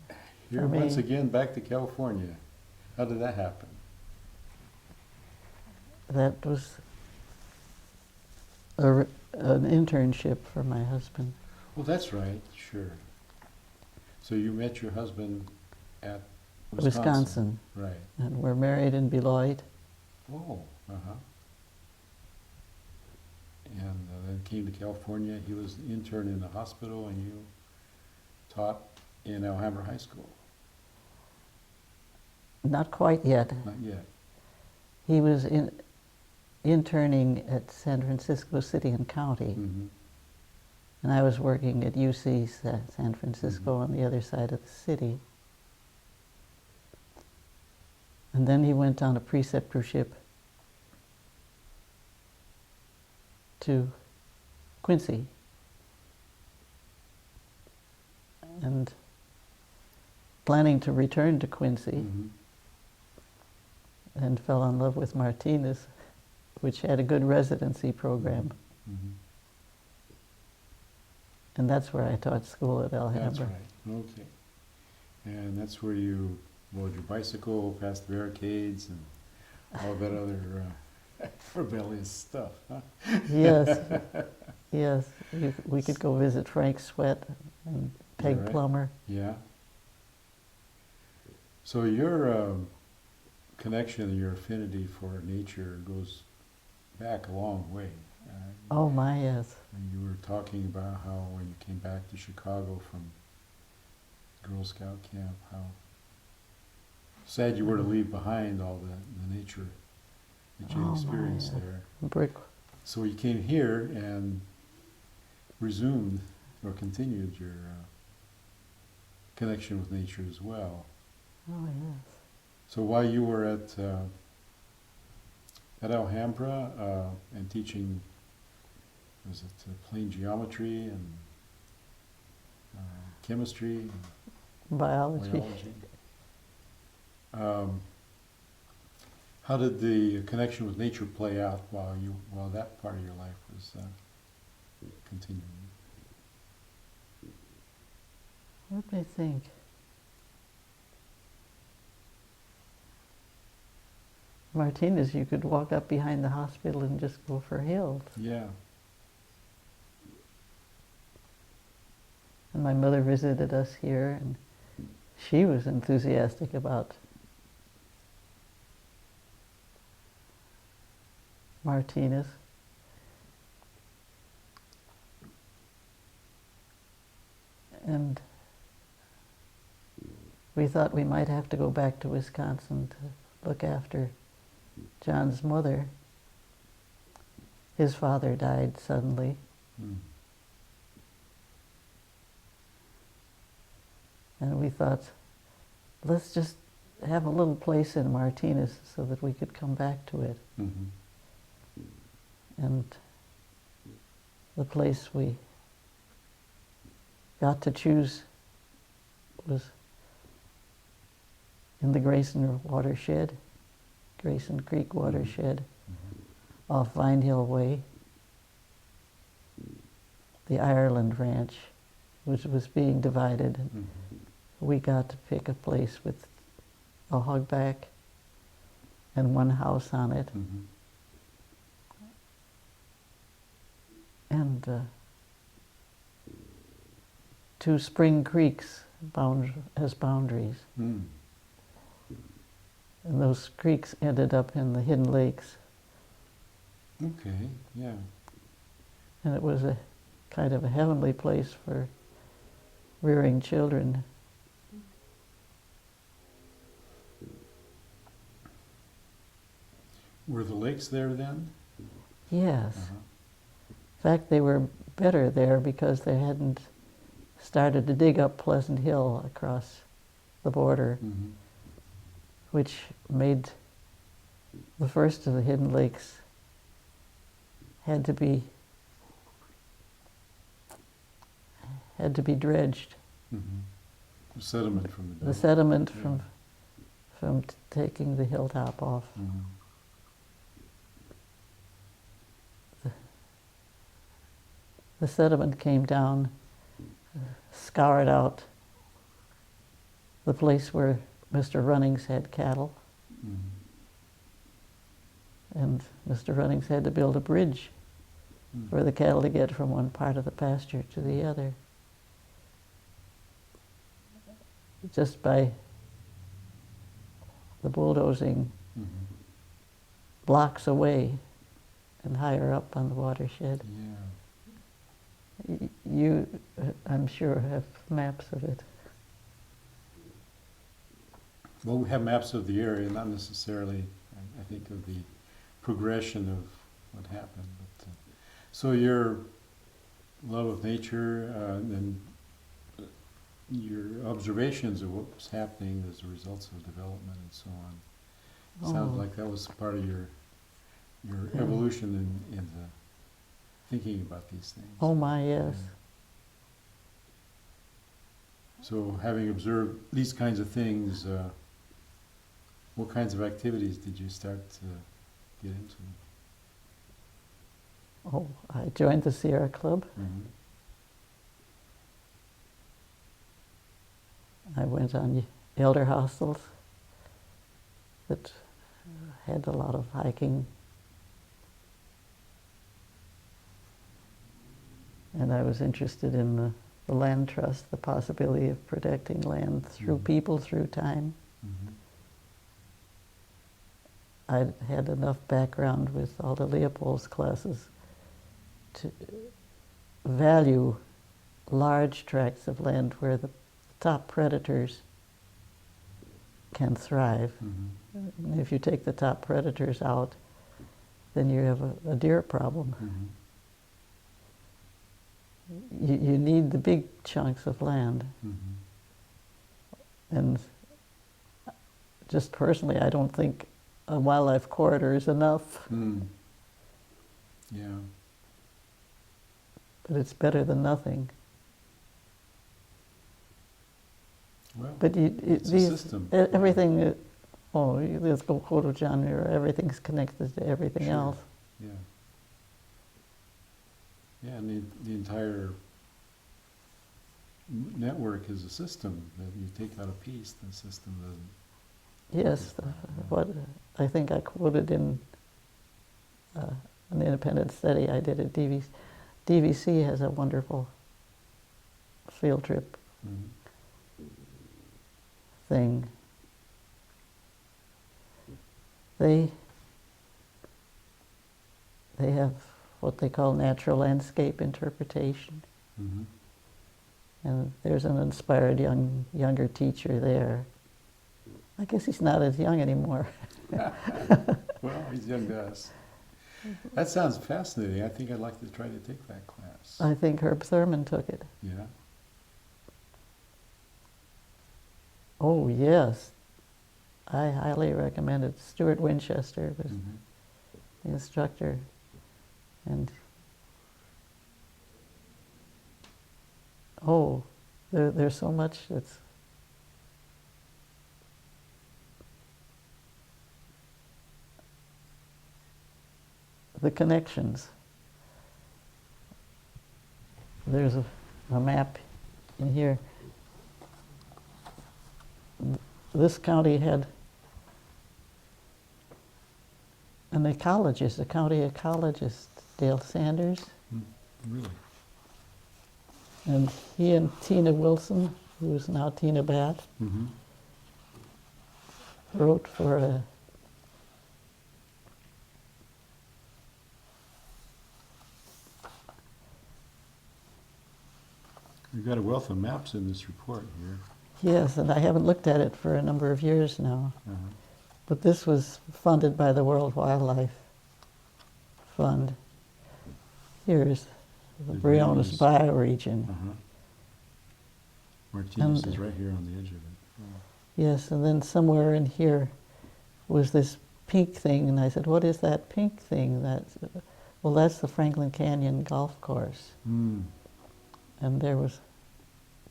here for me. once again, back to California. How did that happen? That was an internship for my husband. Well, that's right, sure. So you met your husband at Wisconsin, Right. and we're married in Beloit. Oh, uh-huh. And then came to California. He was an intern in the hospital, and you taught in Alhambra High School. Not quite yet. Not yet. He was interning at San Francisco City and County, Mm-hmm. and I was working at UC San Francisco Mhm. on the other side of the city. And then he went on a preceptorship to Quincy. And planning to return to Quincy, Mhm. and fell in love with Martinez, which had a good residency program. Mhm. And that's where I taught school at That's Alhambra. right, okay. And that's where you rode your bicycle past the barricades and all that other rebellious stuff, huh? Yes, yes. We could go visit Frank Sweat and Peg right? Plummer. Yeah. So your connection, your affinity for nature goes back a long way. Oh my, yes. And you were talking about how when you came back to Chicago from Girl Scout camp, how sad you were to leave behind all the nature that you Oh, my, experienced there. Brick. So you came here and resumed or continued your connection with nature as well. Oh yes. So while you were at Alhambra and teaching, was it plain geometry and chemistry and Biology. biology? How did the connection with nature play out while that part of your life was continuing? Let me think. Martinez, you could walk up behind the hospital and just go for hills. Yeah. And my mother visited us here, and she was enthusiastic about Martinez. And we thought we might have to go back to Wisconsin to look after John's mother. His father died suddenly. Mm. And we thought, let's just have a little place in Martinez so that we could come back to it. Mm-hmm. And the place we got to choose was in the Grayson watershed, Grayson Creek watershed, Mm-hmm. off Vine Hill Way, the Ireland Ranch, which was being divided. Mm-hmm. We got to pick a place with a hogback and one house on it, Mm-hmm. and two spring creeks as boundaries. Mm. And those creeks ended up in the Hidden Lakes, Okay, yeah. and it was a kind of a heavenly place for rearing children. Were the lakes there then? Yes. Uh-huh. In fact, they were better there because they hadn't started to dig up Pleasant Hill across the border, Mm-hmm. which made the first of the Hidden Lakes had to be dredged. Mm-hmm. The sediment from The sediment Yeah. from taking the hilltop off. Mm-hmm. The sediment came down, scoured out the place where Mr. Runnings had cattle, Mm-hmm. and Mr. Runnings had to build a bridge for the cattle to get from one part of the pasture to the other. Just by the bulldozing Mm-hmm. blocks away and higher up on the watershed. Yeah. You, I'm sure, have maps of it. Well, we have maps of the area, not necessarily, I think, of the progression of what happened. But, so your love of nature and your observations of what was happening as a result of development and so on. Sounds Oh. like that was part of your Yeah. evolution in thinking about these things. Oh my, yes. So having observed these kinds of things, what kinds of activities did you start to get into? Oh, I joined the Sierra Club. Mhm. I went on elder hostels that had a lot of hiking. And I was interested in the land trust, the possibility of protecting land through Mhm. people, through time. Mhm. I had enough background with all the Leopold's classes to value large tracts of land where the top predators can thrive. Mhm. And if you take the top predators out, then you have a deer problem. Mhm. You need the big chunks of land. Mhm. And just personally, I don't think a wildlife corridor is enough, Mm. Yeah. but it's better than nothing. Well, But it's a system. everything, let's go photogenre, everything's connected to everything Sure. else. Yeah. Yeah, and the entire network is a system. That you take out a piece, the system doesn't. Yes, what I think I quoted in an independent study I did at DVC. DVC has a wonderful field trip Mhm. thing. They have what they call natural landscape interpretation, Mhm. and there's an inspired younger teacher there. I guess he's not as young anymore. Well, he's young to us. That sounds fascinating. I think I'd like to try to take that class. I think Herb Thurman took it. Yeah. Oh yes, I highly recommend it. Stuart Winchester was Mhm. the instructor, and there's so much that's the connections. There's a map in here. This county had an ecologist, a county ecologist, Dale Sanders, Mm. Really. and he and Tina Wilson, who's now Tina Batt, Mhm. wrote for a We've got a wealth of maps in this report here. yes, and I haven't looked at it for a number of years now. Uh-huh. But this was funded by the World Wildlife Fund. Here's the The Briones Briones. bioregion. Uh-huh. Martinez And- is right here on the edge of it. Oh. Yes, and then somewhere in here was this pink thing, and I said, "What is that pink thing?" Well, that's the Franklin Canyon Golf Course. Mm. And there was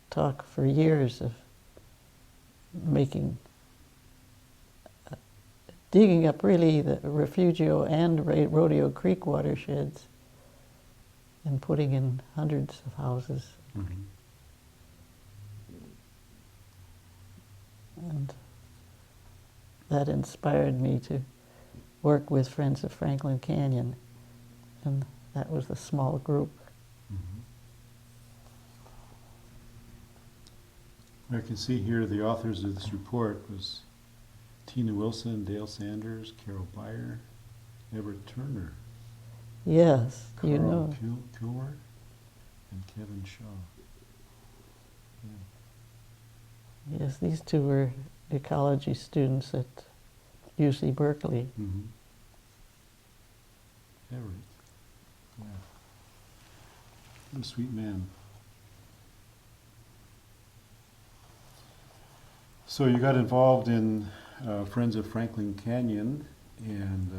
talk for years of digging up really the Refugio and Rodeo Creek watersheds and putting in hundreds of houses. Mhm. And that inspired me to work with Friends of Franklin Canyon. And that was a small group. Mhm. I can see here the authors of this report was Tina Wilson, Dale Sanders, Carol Baier, Everett Turner, Yes, you Carl know. Kilmer, and Kevin Shaw. Yeah. Yes, these two were ecology students at UC Berkeley. Mm-hmm. Everett. Yeah. What a sweet man. So you got involved in Friends of Franklin Canyon, and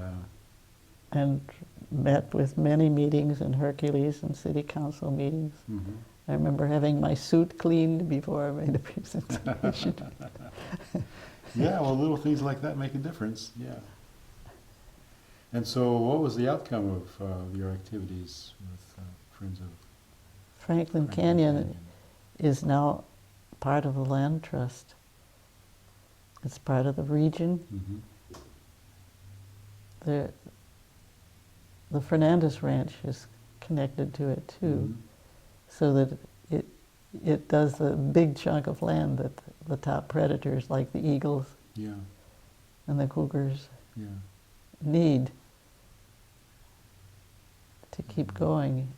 And met with many meetings in Hercules and city council meetings. Mhm. I remember having my suit cleaned before I made a presentation. Yeah, well, little things like that make a difference, yeah. And so what was the outcome of your activities with Friends of Franklin Franklin Canyon is now part of the land trust. It's part of the region. Mhm. The Fernandez Ranch is connected to it too, Mhm. so that it does the big chunk of land that the top predators like the eagles Yeah, and the cougars yeah. need to keep going.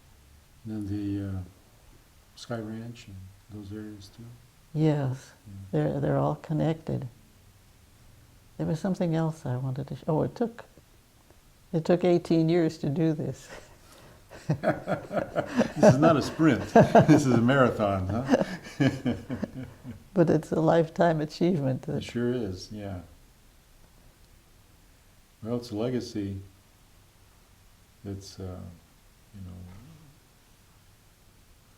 And then the Sky Ranch and those areas too? Yes, Yeah. they're all connected. There was something else I wanted to. Oh, it took 18 years to do this. This is not a sprint, this is a marathon, huh? But it's a lifetime achievement. It sure is, yeah. Well, it's a legacy. It's, you know,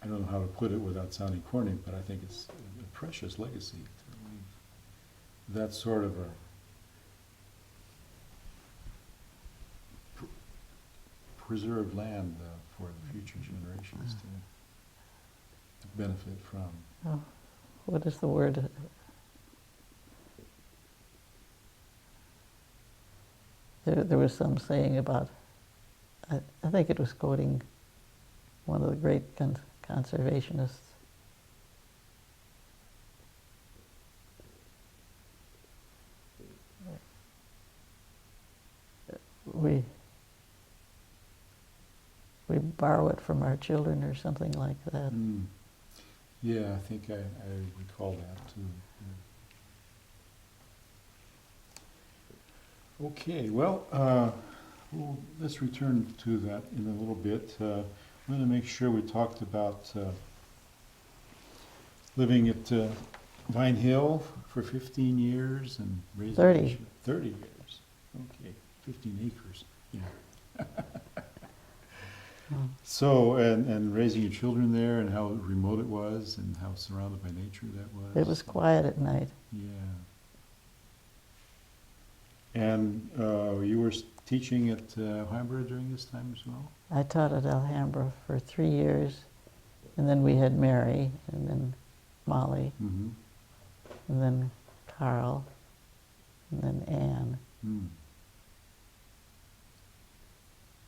I don't know how to put it without sounding corny, but I think it's a precious legacy to leave that sort of a preserved land for the future generations to benefit from. Oh, what is the word? There was some saying about, I think it was quoting one of the great conservationists. We borrow it from our children or something like that. Mm. Yeah, I think I recall that too. Yeah. Okay, well, let's return to that in a little bit. I'm going to make sure we talked about living at Vine Hill for 15 years and raising 30. 30 years. Okay, 15 acres. Yeah. Oh. So, and raising your children there and how remote it was and how surrounded by nature that was. It was quiet at night. Yeah. And you were teaching at Alhambra during this time as well? I taught at Alhambra for 3 years, and then we had Mary, and then Molly, Mm-hmm. and then Carl, and then Anne. Mm.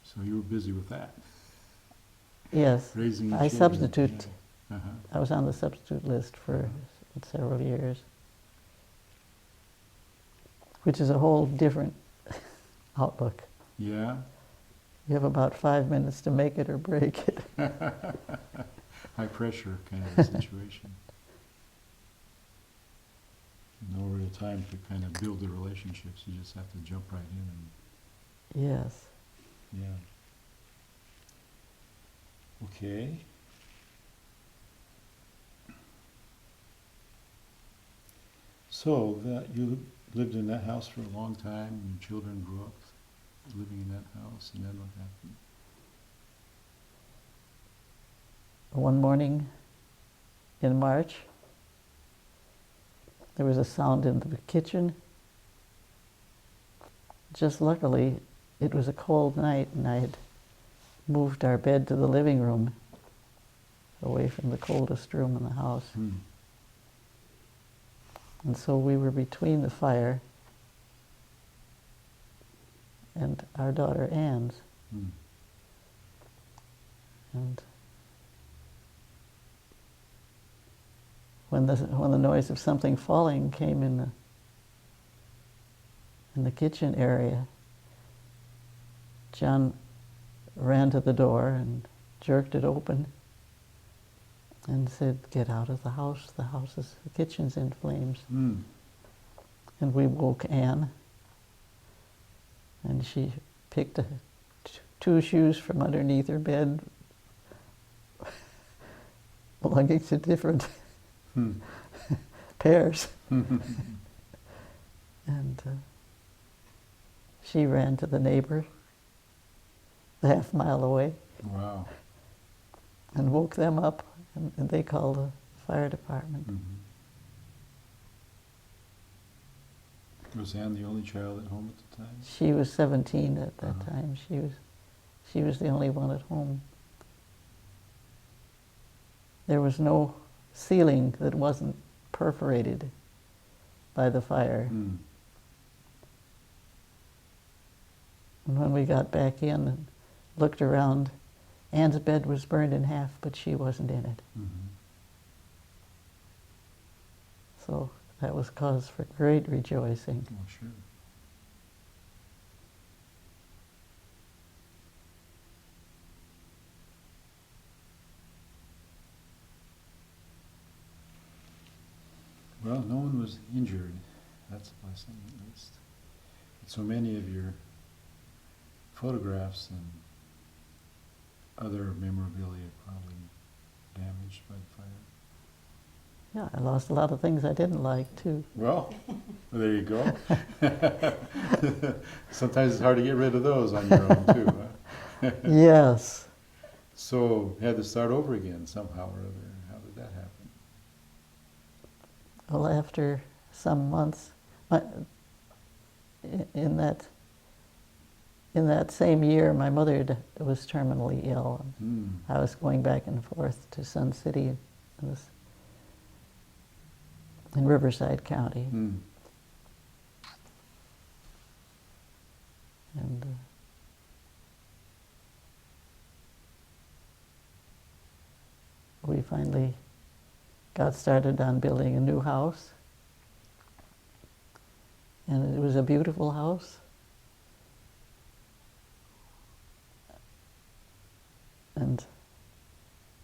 So you were busy with that, Yes, raising I children. substitute. Yeah. Uh-huh. I was on the substitute list for several years, which is a whole different outlook. Yeah. You have about 5 minutes to make it or break it. High pressure kind of a situation. No real time to kind of build the relationships. You just have to jump right in and Yes. yeah. Okay. So that you lived in that house for a long time, and your children grew up living in that house, and then what happened? One morning in March, there was a sound in the kitchen. Just luckily, it was a cold night, and I had moved our bed to the living room, away from the coldest room in the house. Hmm. And so we were between the fire and our daughter Anne's. Hmm. And when the noise of something falling came in the kitchen area, John ran to the door and jerked it open and said, "Get out of the house, the kitchen's in flames." Hmm. And we woke Anne, and she picked two shoes from underneath her bed, belonging to different Hmm. pairs. And she ran to the a half mile away, Wow. and woke them up, and they called the fire department. Mhm. Was Anne the only child at home at the time? She was 17 at that Uh-huh. time. She was the only one at home. There was no ceiling that wasn't perforated by the fire. Mm. And when we got back in and looked around, Anne's bed was burned in half, but she wasn't in it. Mhm. So that was cause for great rejoicing. Oh, sure. Well, no one was injured. That's a blessing, at least. But so many of your photographs and other memorabilia probably damaged by the fire. Yeah, I lost a lot of things I didn't like, too. Well, there you go. Sometimes it's hard to get rid of those on your own, too. Huh? Yes. So, you had to start over again somehow or other. How did that happen? Well, after some months, in that same year, my mother was terminally ill. Hmm. I was going back and forth to Sun City. It was in Riverside County. Hmm. And we finally got started on building a new house. And it was a beautiful house. And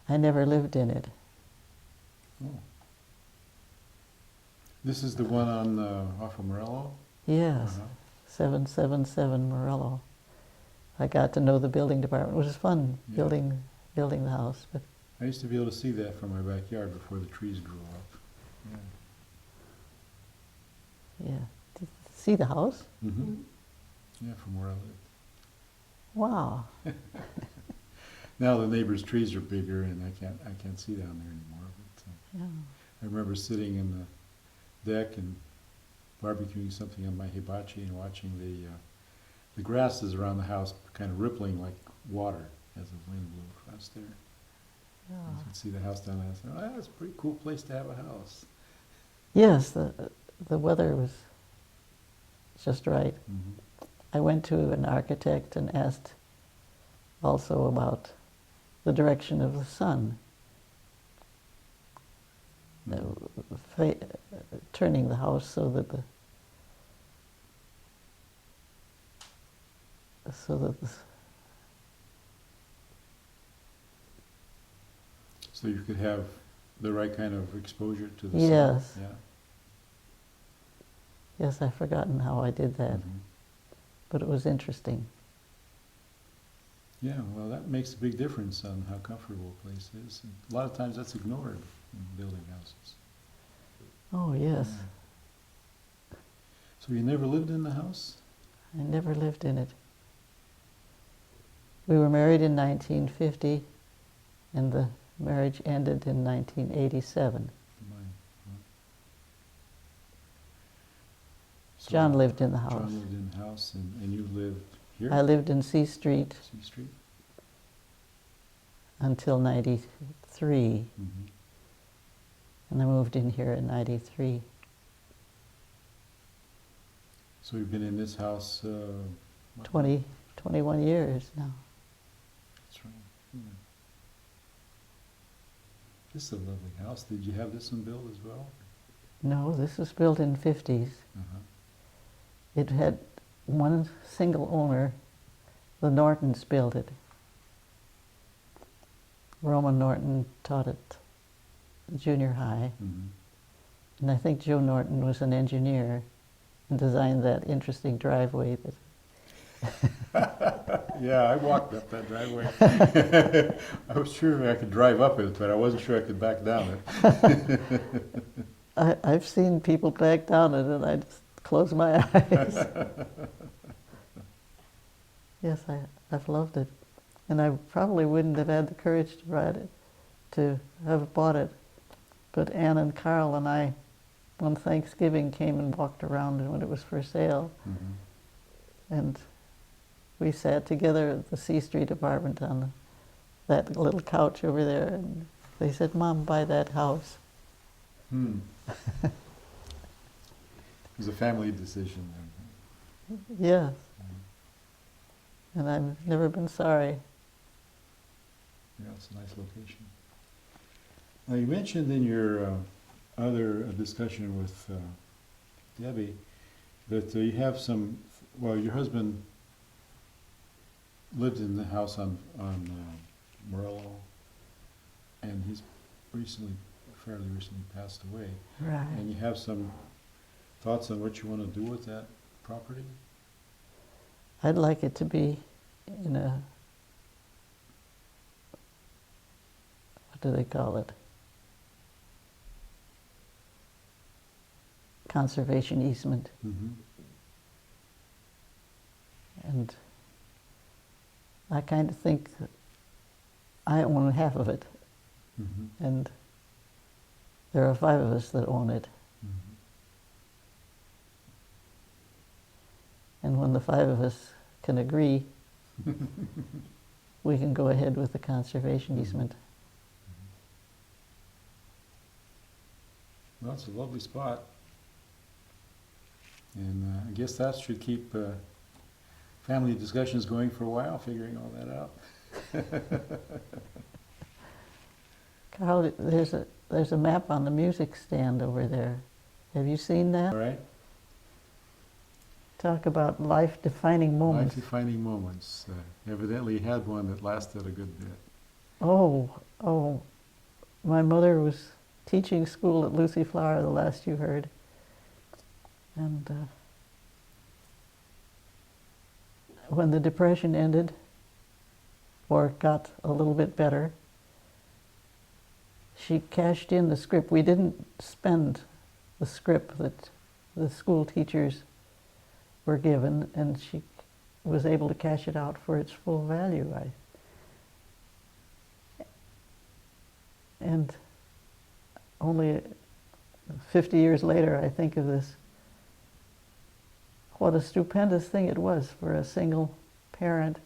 I never lived in it. Oh. This is the one on off of Morello? Yes, Uh-huh. 777 Morello. I got to know the building department. It was fun Yeah. building the house. But I used to be able to see that from my backyard before the trees grew up. Yeah. yeah, did you see the house? Mm-hmm. Yeah, from where I lived. Wow. Now the neighbors' trees are bigger, and I can't see down there anymore. But Yeah. I remember sitting in the deck and barbecuing something on my hibachi and watching the grasses around the house kind of rippling like water as the wind blew across there. Yeah. You could see the house down there. I thought, oh, that's a pretty cool place to have a house. Yes, the weather was just right. Mm-hmm. I went to an architect and asked also about the direction of the sun, turning the house so that the So you could have the right kind of exposure to the Yes. sun. Yeah. Yes, I've forgotten how I did that, Mhm. but it was interesting. Yeah, well, that makes a big difference on how comfortable a place is. And a lot of times that's ignored in building houses. Oh, yes. Yeah. So you never lived in the house? I never lived in it. We were married in 1950, and the marriage ended in 1987. Mine. So John lived in the house. John lived in the house, and you lived here? I lived in C Street C Street? until 93, Mm-hmm. and I moved in here in 93. So you've been in this house? What? 21 years now. That's right. Yeah. This is a lovely house. Did you have this one built as well? No, this was built in 50s. Uh-huh. It had one single owner. The Nortons built it. Roman Norton taught at junior high, Mm-hmm. and I think Joe Norton was an engineer and designed that interesting driveway that Yeah, I walked up that driveway. I was sure I could drive up it, but I wasn't sure I could back down it. I've seen people back down it, and I just close my eyes. Yes, I've loved it. and I probably wouldn't have had the courage to ride it, to have bought it. But Ann and Carl and I, one Thanksgiving, came and walked around when it was for sale, and we sat together at the C Street apartment on that little couch over there, and they said, "Mom, buy that house." Hmm. It was a family decision then. Yes. And I've never been sorry. Yeah, it's a nice location. Now, you mentioned in your other discussion with Debbie that you have some, well, your husband lived in the house on Morello, and he's fairly recently passed away. Right. And you have some thoughts on what you want to do with that property? I'd like it to be in a, what do they call it? Conservation easement. Mm-hmm. And I kind of think that I own half of it, Mm-hmm. and there are 5 of us that own it. Mm-hmm. And when the 5 of us can agree, we can go ahead with the conservation easement. Well, it's a lovely spot. And I guess that should keep family discussions going for a while, figuring all that out. Carl, there's a map on the music stand over there. Have you seen that? All right? Talk about life-defining moments. Life-defining moments. Evidently had one that lasted a good bit. Oh, my mother was teaching school at Lucy Flower, the last you heard. And when the Depression ended, or got a little bit better, she cashed in the script. We didn't spend the script that the school teachers were given, and she was able to cash it out for its full value. And only 50 years later, I think of this, what a stupendous thing it was for a single parent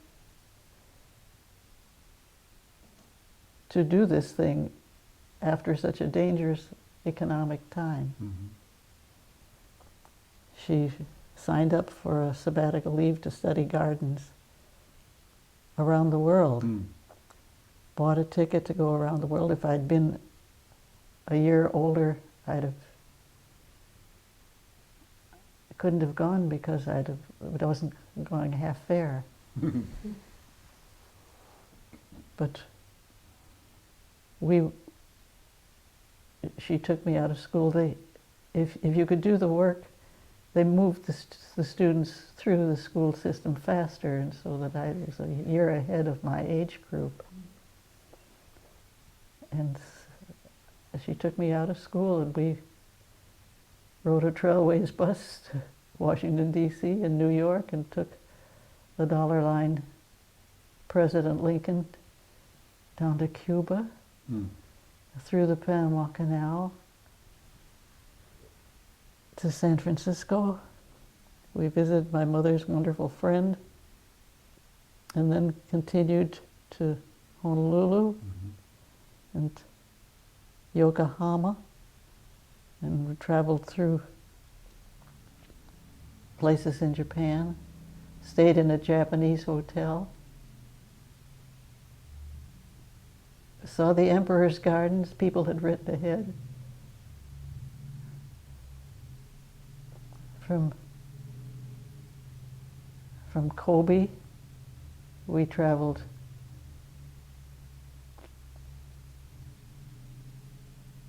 to do this thing after such a dangerous economic time. Mm-hmm. She signed up for a sabbatical leave to study gardens around the world. Bought a ticket to go around the world. If I'd been a year older, couldn't have gone because it wasn't going half fair. But she took me out of school. If you could do the work, they moved the students through the school system faster, and so that I was a year ahead of my age group. And she took me out of school, and we rode a Trailways bus to Washington, D.C. and New York, and took the Dollar Line President Lincoln down to Cuba, through the Panama Canal to San Francisco. We visited my mother's wonderful friend, and then continued to Honolulu and Yokohama, and we traveled through places in Japan, stayed in a Japanese hotel, saw the Emperor's Gardens. People had written ahead. From Kobe, we traveled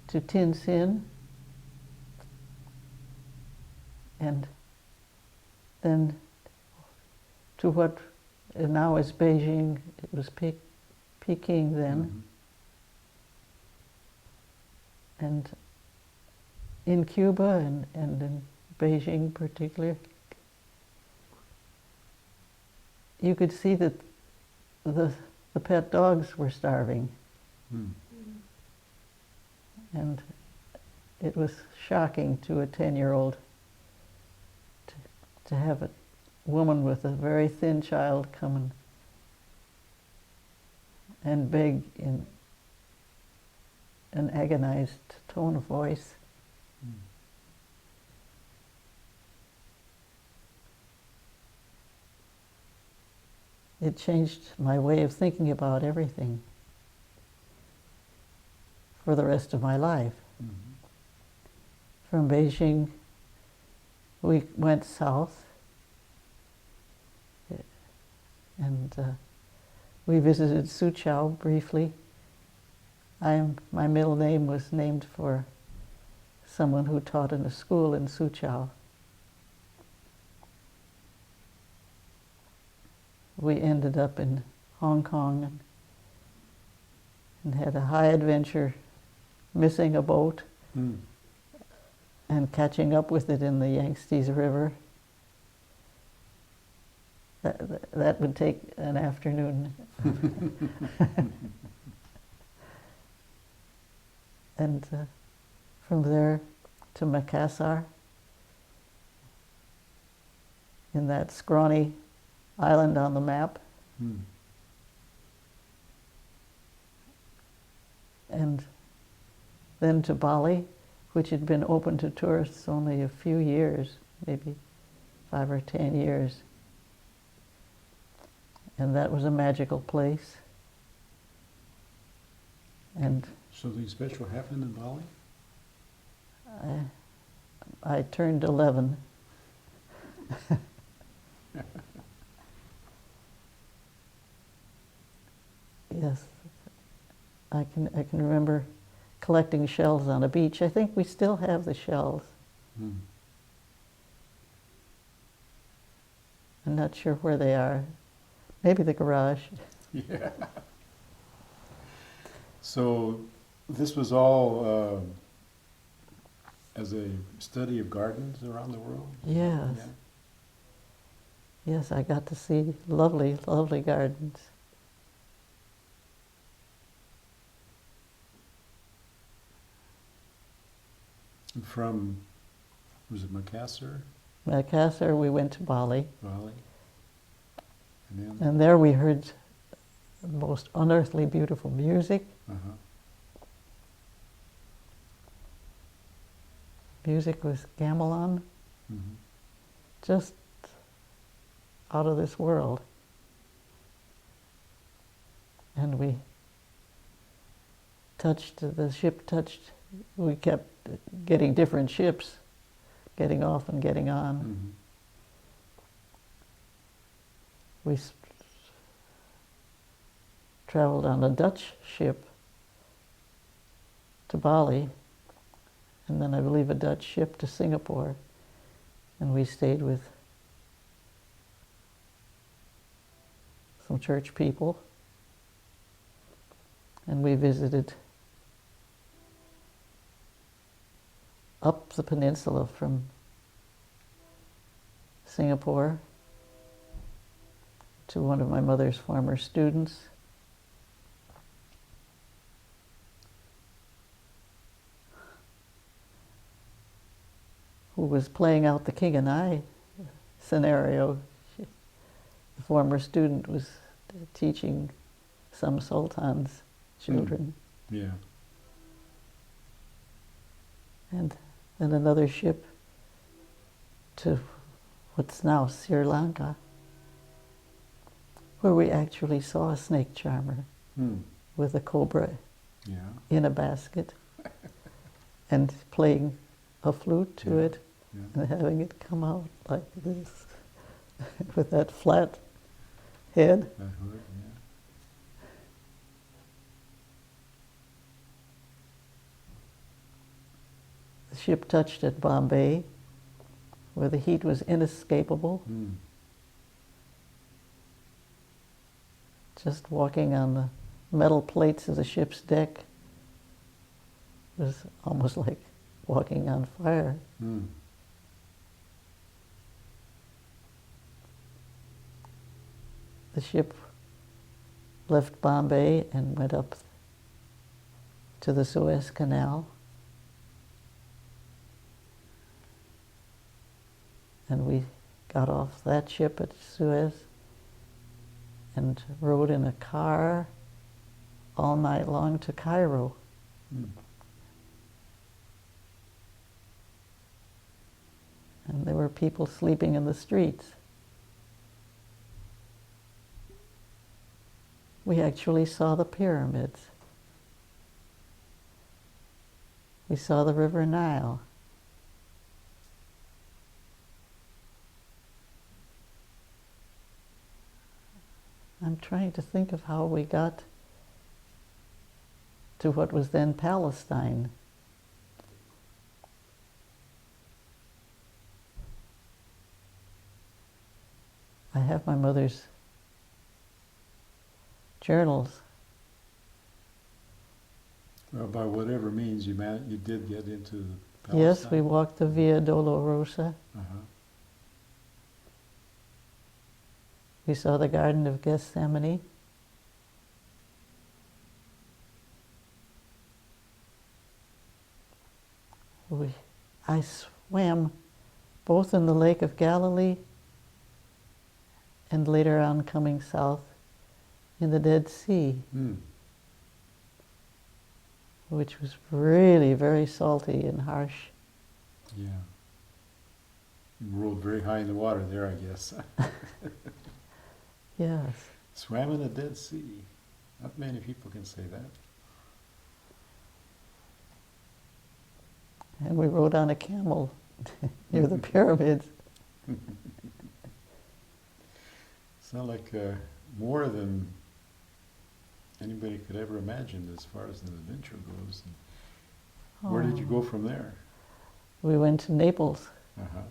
to Tin-Sin, and then to what now is Beijing. It was Peking then. And in Cuba and in Beijing particularly, you could see that the the pet dogs were starving. Hmm. And it was shocking to a 10-year-old to have a woman with a very thin child come and beg in an agonized tone of voice. Hmm. It changed my way of thinking about everything for the rest of my life. Mhm. From Beijing, we went south, and we visited Suzhou briefly. My middle name was named for someone who taught in a school in Suzhou. We ended up in Hong Kong and had a high adventure missing a boat Hmm. and catching up with it in the Yangtze River. That would take an afternoon. And from there to Makassar, in that scrawny island on the map, Hmm. and then to Bali, which had been open to tourists only a few years, maybe 5 or 10 years. And that was a magical place. And Something special happened in Bali? I turned 11. Yes, I can remember collecting shells on a beach. I think we still have the shells. Hmm. I'm not sure where they are. Maybe the garage. Yeah. So this was all as a study of gardens around the world? Yes. Yeah. Yes, I got to see lovely, lovely gardens. And from, was it Makassar, Makassar, we went to Bali, Bali? And then, and there we heard the most unearthly beautiful music. uh-huh. Music was gamelan, Mhm. just out of this world. And the ship touched, we kept getting different ships, getting off and getting on. Mhm. We traveled on a Dutch ship to Bali, and then I believe a Dutch ship to Singapore, and we stayed with some church people, and we visited up the peninsula from Singapore to one of my mother's former students. Who was playing out the king and I scenario. The former student was teaching some sultan's children. Yeah. And then another ship to what's now Sri Lanka, where we actually saw a snake charmer Hmm. with a cobra Yeah. in a basket and playing a flute to Yeah. it Yeah. and having it come out like this with that flat head. That hood, yeah. The ship touched at Bombay, where the heat was inescapable. Hmm. Just walking on the metal plates of the ship's deck was almost like walking on fire. Hmm. The ship left Bombay and went up to the Suez Canal. And we got off that ship at Suez and rode in a car all night long to Cairo. Mm. And there were people sleeping in the streets. We actually saw the pyramids. We saw the River Nile. I'm trying to think of how we got to what was then Palestine. I have my mother's journals. Well, by whatever means you did get into Yes, Palestine. we walked the Via Dolorosa. Uh-huh. We saw the Garden of Gethsemane. I swam both in the Lake of Galilee and later on coming south in the Dead Sea, Mm. which was really very salty and harsh. Yeah. You rode very high in the water there, I guess. Yes. Swam in the Dead Sea. Not many people can say that. And we rode on a camel near the pyramids. Sound like more than anybody could ever imagine as far as an adventure goes. And where did you go from there? We went to Naples Uh-huh.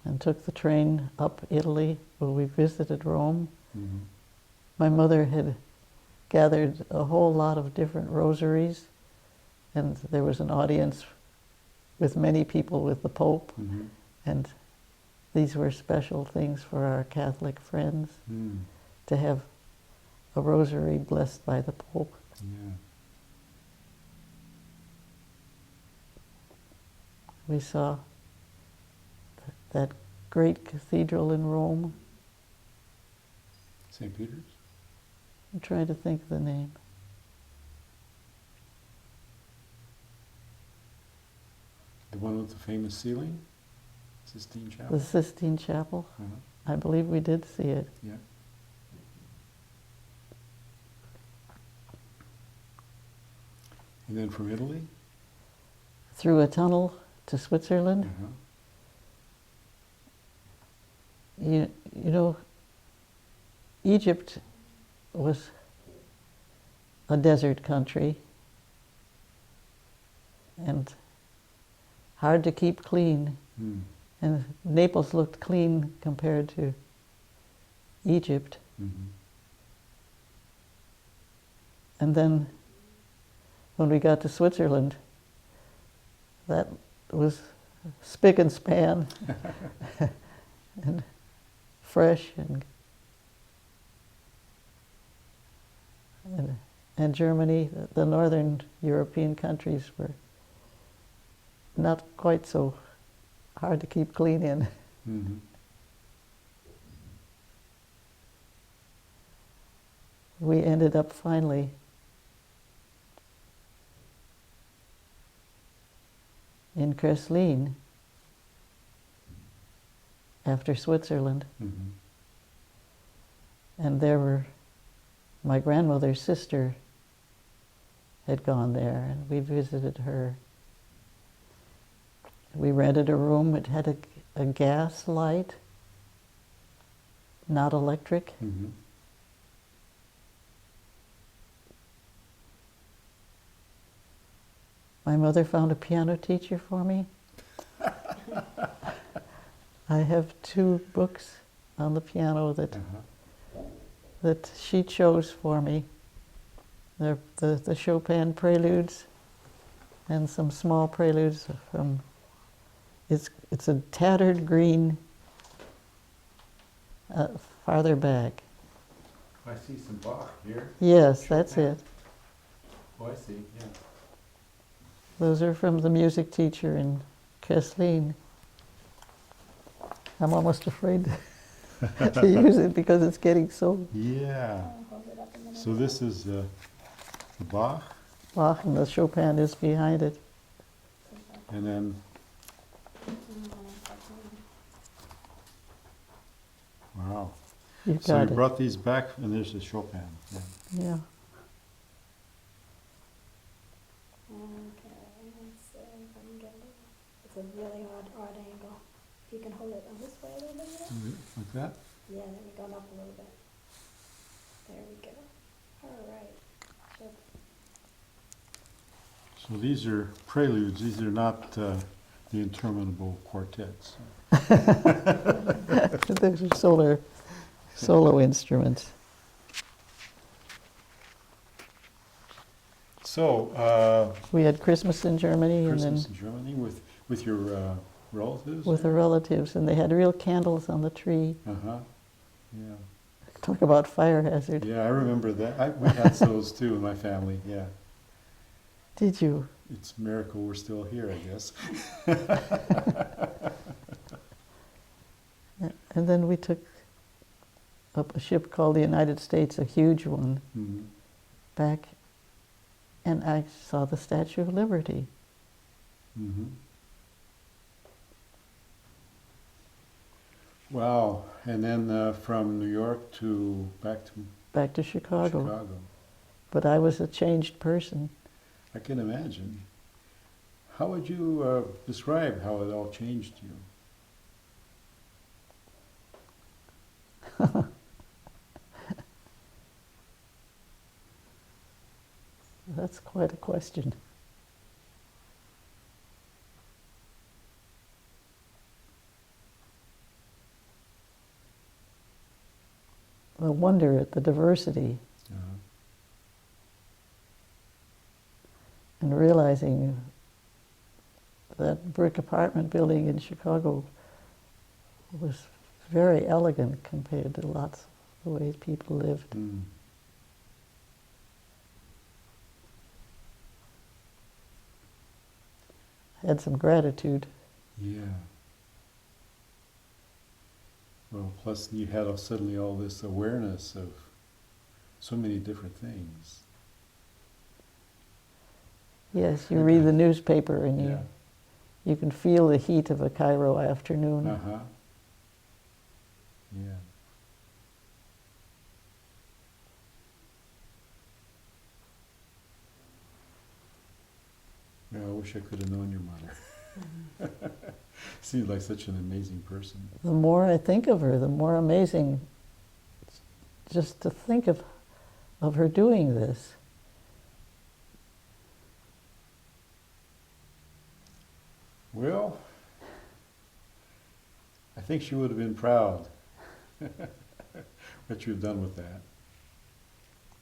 and took the train up Italy, where we visited Rome. Mm-hmm. My mother had gathered a whole lot of different rosaries, and there was an audience with many people with the Pope, Mm-hmm. and these were special things for our Catholic friends, Mm. to have a rosary blessed by the Pope. Yeah. We saw that great cathedral in Rome. St. Peter's? I'm trying to think of the name. The one with the famous ceiling? Sistine Chapel? The Sistine Chapel. Uh-huh. I believe we did see it. Yeah. And then from Italy? Through a tunnel to Switzerland. Uh-huh. You know, Egypt was a desert country and hard to keep clean. Mm. And Naples looked clean compared to Egypt. Mm-hmm. And then when we got to Switzerland, that was spick and span and fresh, and Germany, the northern European countries were not quite so hard to keep clean in. Mm-hmm. We ended up finally in Kreslin after Switzerland. Mm-hmm. And there were, my grandmother's sister had gone there, and we visited her. We rented a room. It had a gas light, not electric. Mm-hmm. My mother found a piano teacher for me. I have 2 books on the piano Uh-huh. that she chose for me. They're the Chopin preludes and some small preludes from, it's a tattered green farther back. I see some Bach here. Yes, that's Chopin. it. Oh, I see, yeah. Those are from the music teacher in Kesslin. I'm almost afraid to use it because it's getting so Yeah. So this is the Bach, Bach, and the Chopin is behind it. and then, wow. You've So you got it. brought these back, and there's the Chopin. Yeah. Yeah. Okay, let's see if I can get it. It's a really odd angle. If you can hold it on this way a little bit more. Like that? Yeah, then you're going up a little bit. There we go. All right. So So these are preludes, these are not the interminable quartets. Those are solo instruments. So, We had Christmas in Germany Christmas and in Germany with your relatives? then with the relatives, and they had real candles on the tree. Uh-huh, yeah. Talk about fire hazard. Yeah, I remember that. We had those too in my family, yeah. Did you? It's a miracle we're still here, I guess. And then we took up a ship called the United States, a huge one, Mhm. back, and I saw the Statue of Liberty. Mhm. Wow, and then from New York to back to Back to Chicago. Chicago. But I was a changed person. I can imagine. How would you describe how it all changed you? That's quite a question. The wonder at the diversity Uh, and realizing that brick apartment building in Chicago was very elegant compared to lots of the ways people lived. mm. I had some gratitude. Yeah. Well, plus you had suddenly all this awareness of so many different things. Yes, you read the newspaper and Yeah. you can feel the heat of a Cairo afternoon. Uh-huh. Yeah. Yeah, I wish I could have known your mother. Seems like such an amazing person. The more I think of her, the more amazing just to think of her doing this. Well, I think she would have been proud what you've done with that.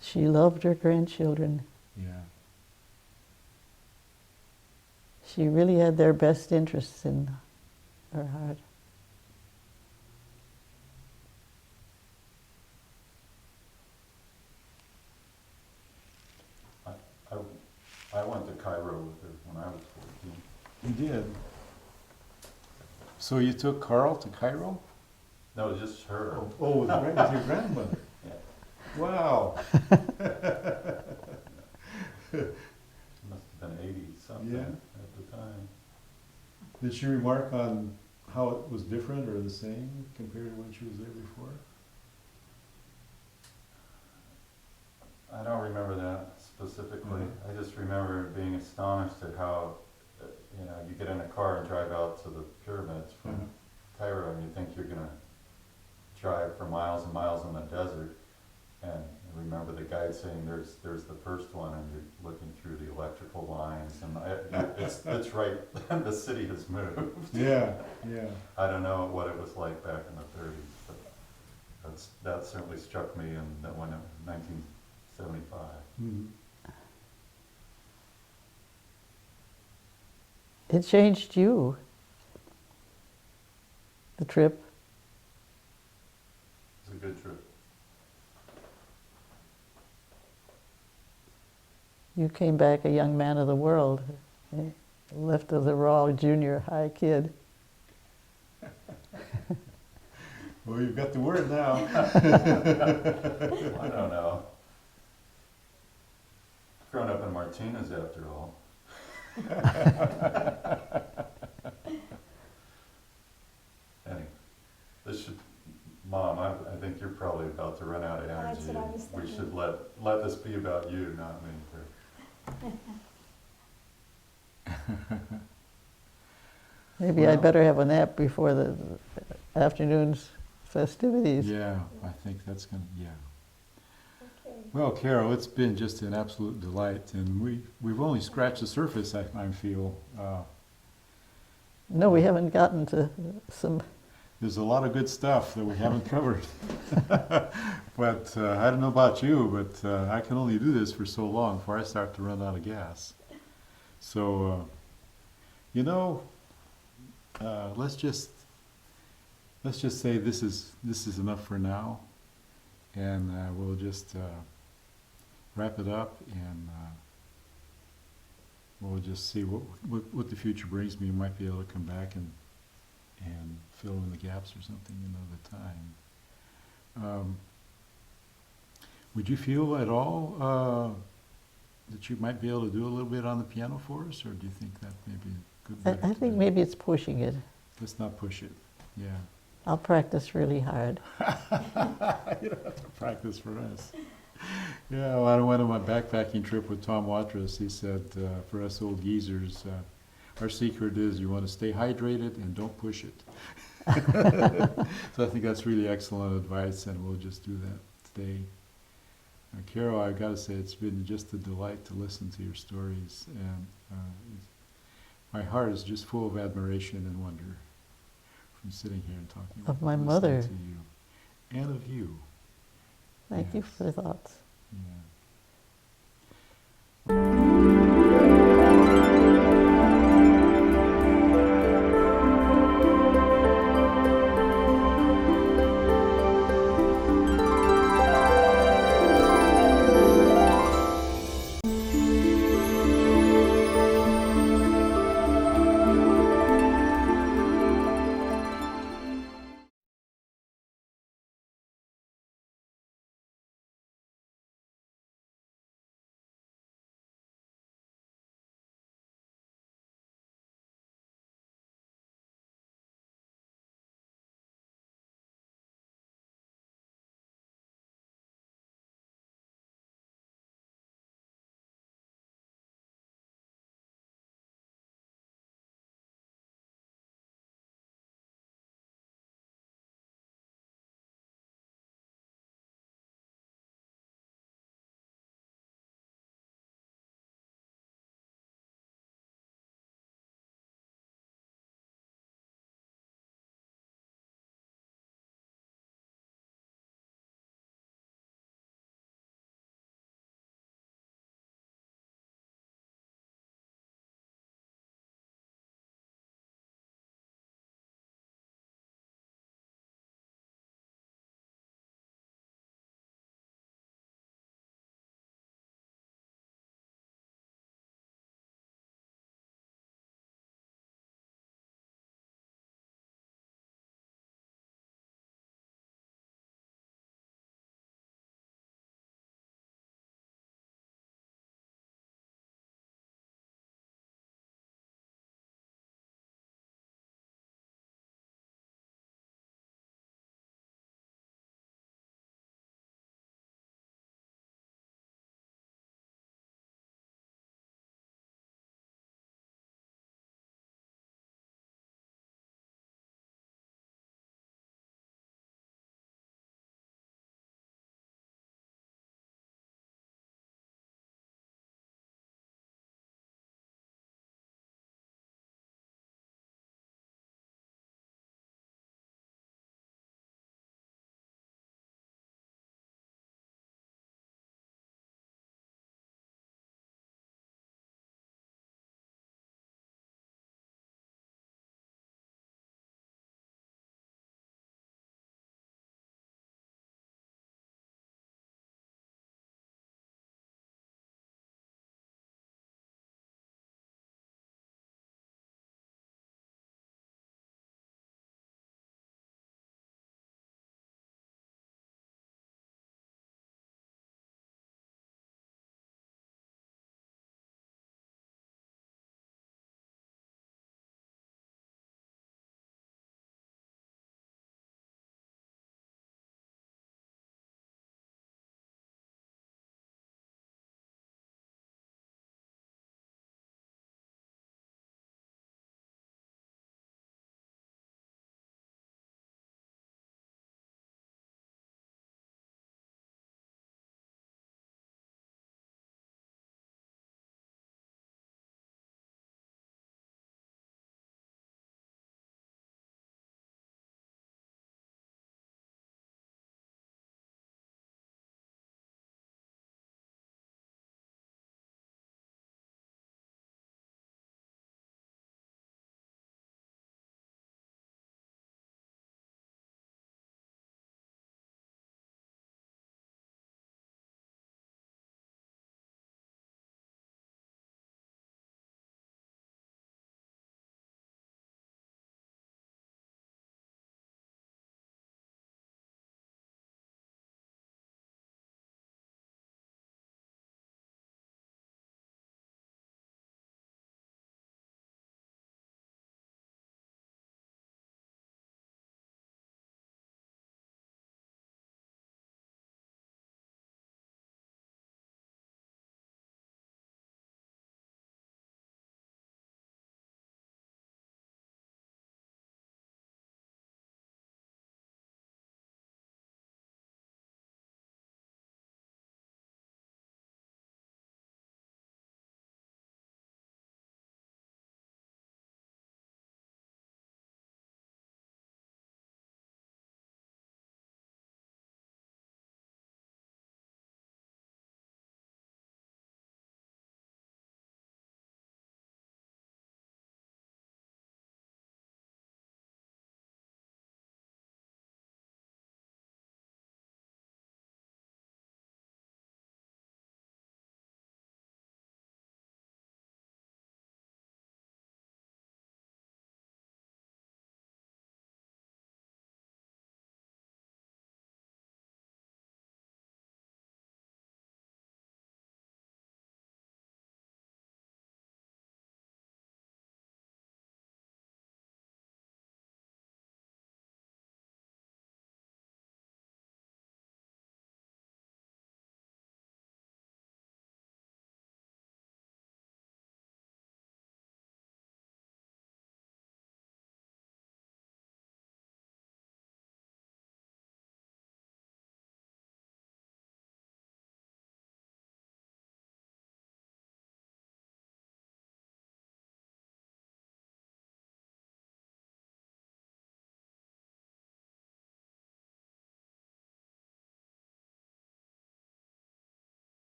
She loved her grandchildren. Yeah. She really had their best interests in her heart. I went to Cairo with her when I was 14. You did. So you took Carl to Cairo? No, just her. Oh, with your grandmother. Yeah. Wow. Must have been 80 something Yeah. at the time. Did she remark on how it was different or the same compared to when she was there before? I don't remember that specifically. Mhm. I just remember being astonished at how, you get in a car and drive out to the pyramids from Mhm. Cairo, and you think you're gonna drive for miles and miles in the desert. And I remember the guide saying, "There's the first one," and you're looking through the electrical lines, and it's right. The city has moved. Yeah, yeah. I don't know what it was like back in the 30s, but that certainly struck me in 1975. Mhm. It changed you, the trip. It was a good trip. You came back a young man of the world, left as a raw junior high kid. Well, you've got the word now. I don't know. Grown up in Martinez after all. Anyway, this should, Mom, I think you're probably about to run out of energy. That's what I was We thinking. should let this be about you, not me. Maybe Well- I'd better have a nap before the afternoon's festivities. Yeah, I think that's gonna, yeah. Okay. Well, Carol, it's been just an absolute delight, and we've only scratched the surface, I feel. No, we haven't gotten to some. There's a lot of good stuff that we haven't covered. But I don't know about you, but I can only do this for so long before I start to run out of gas. So, you know, let's just say this is enough for now, and we'll just wrap it up, and we'll just see what the future brings me. We might be able to come back and fill in the gaps or something another time. Would you feel at all that you might be able to do a little bit on the piano for us, or do you think that maybe a good bit I think maybe it's pushing it. Let's not push it. Yeah. I'll practice really hard. You don't have to practice for us. Yeah, well, I went on my backpacking trip with Tom Watrous. He said, for us old geezers, our secret is you want to stay hydrated and don't push it. So I think that's really excellent advice, and we'll just do that today. Carol, I've got to say, it's been just a delight to listen to your stories, and my heart is just full of admiration and wonder from sitting here and talking Of my listening mother. to you, and of you. Thank you Yes. for the thoughts. Yeah.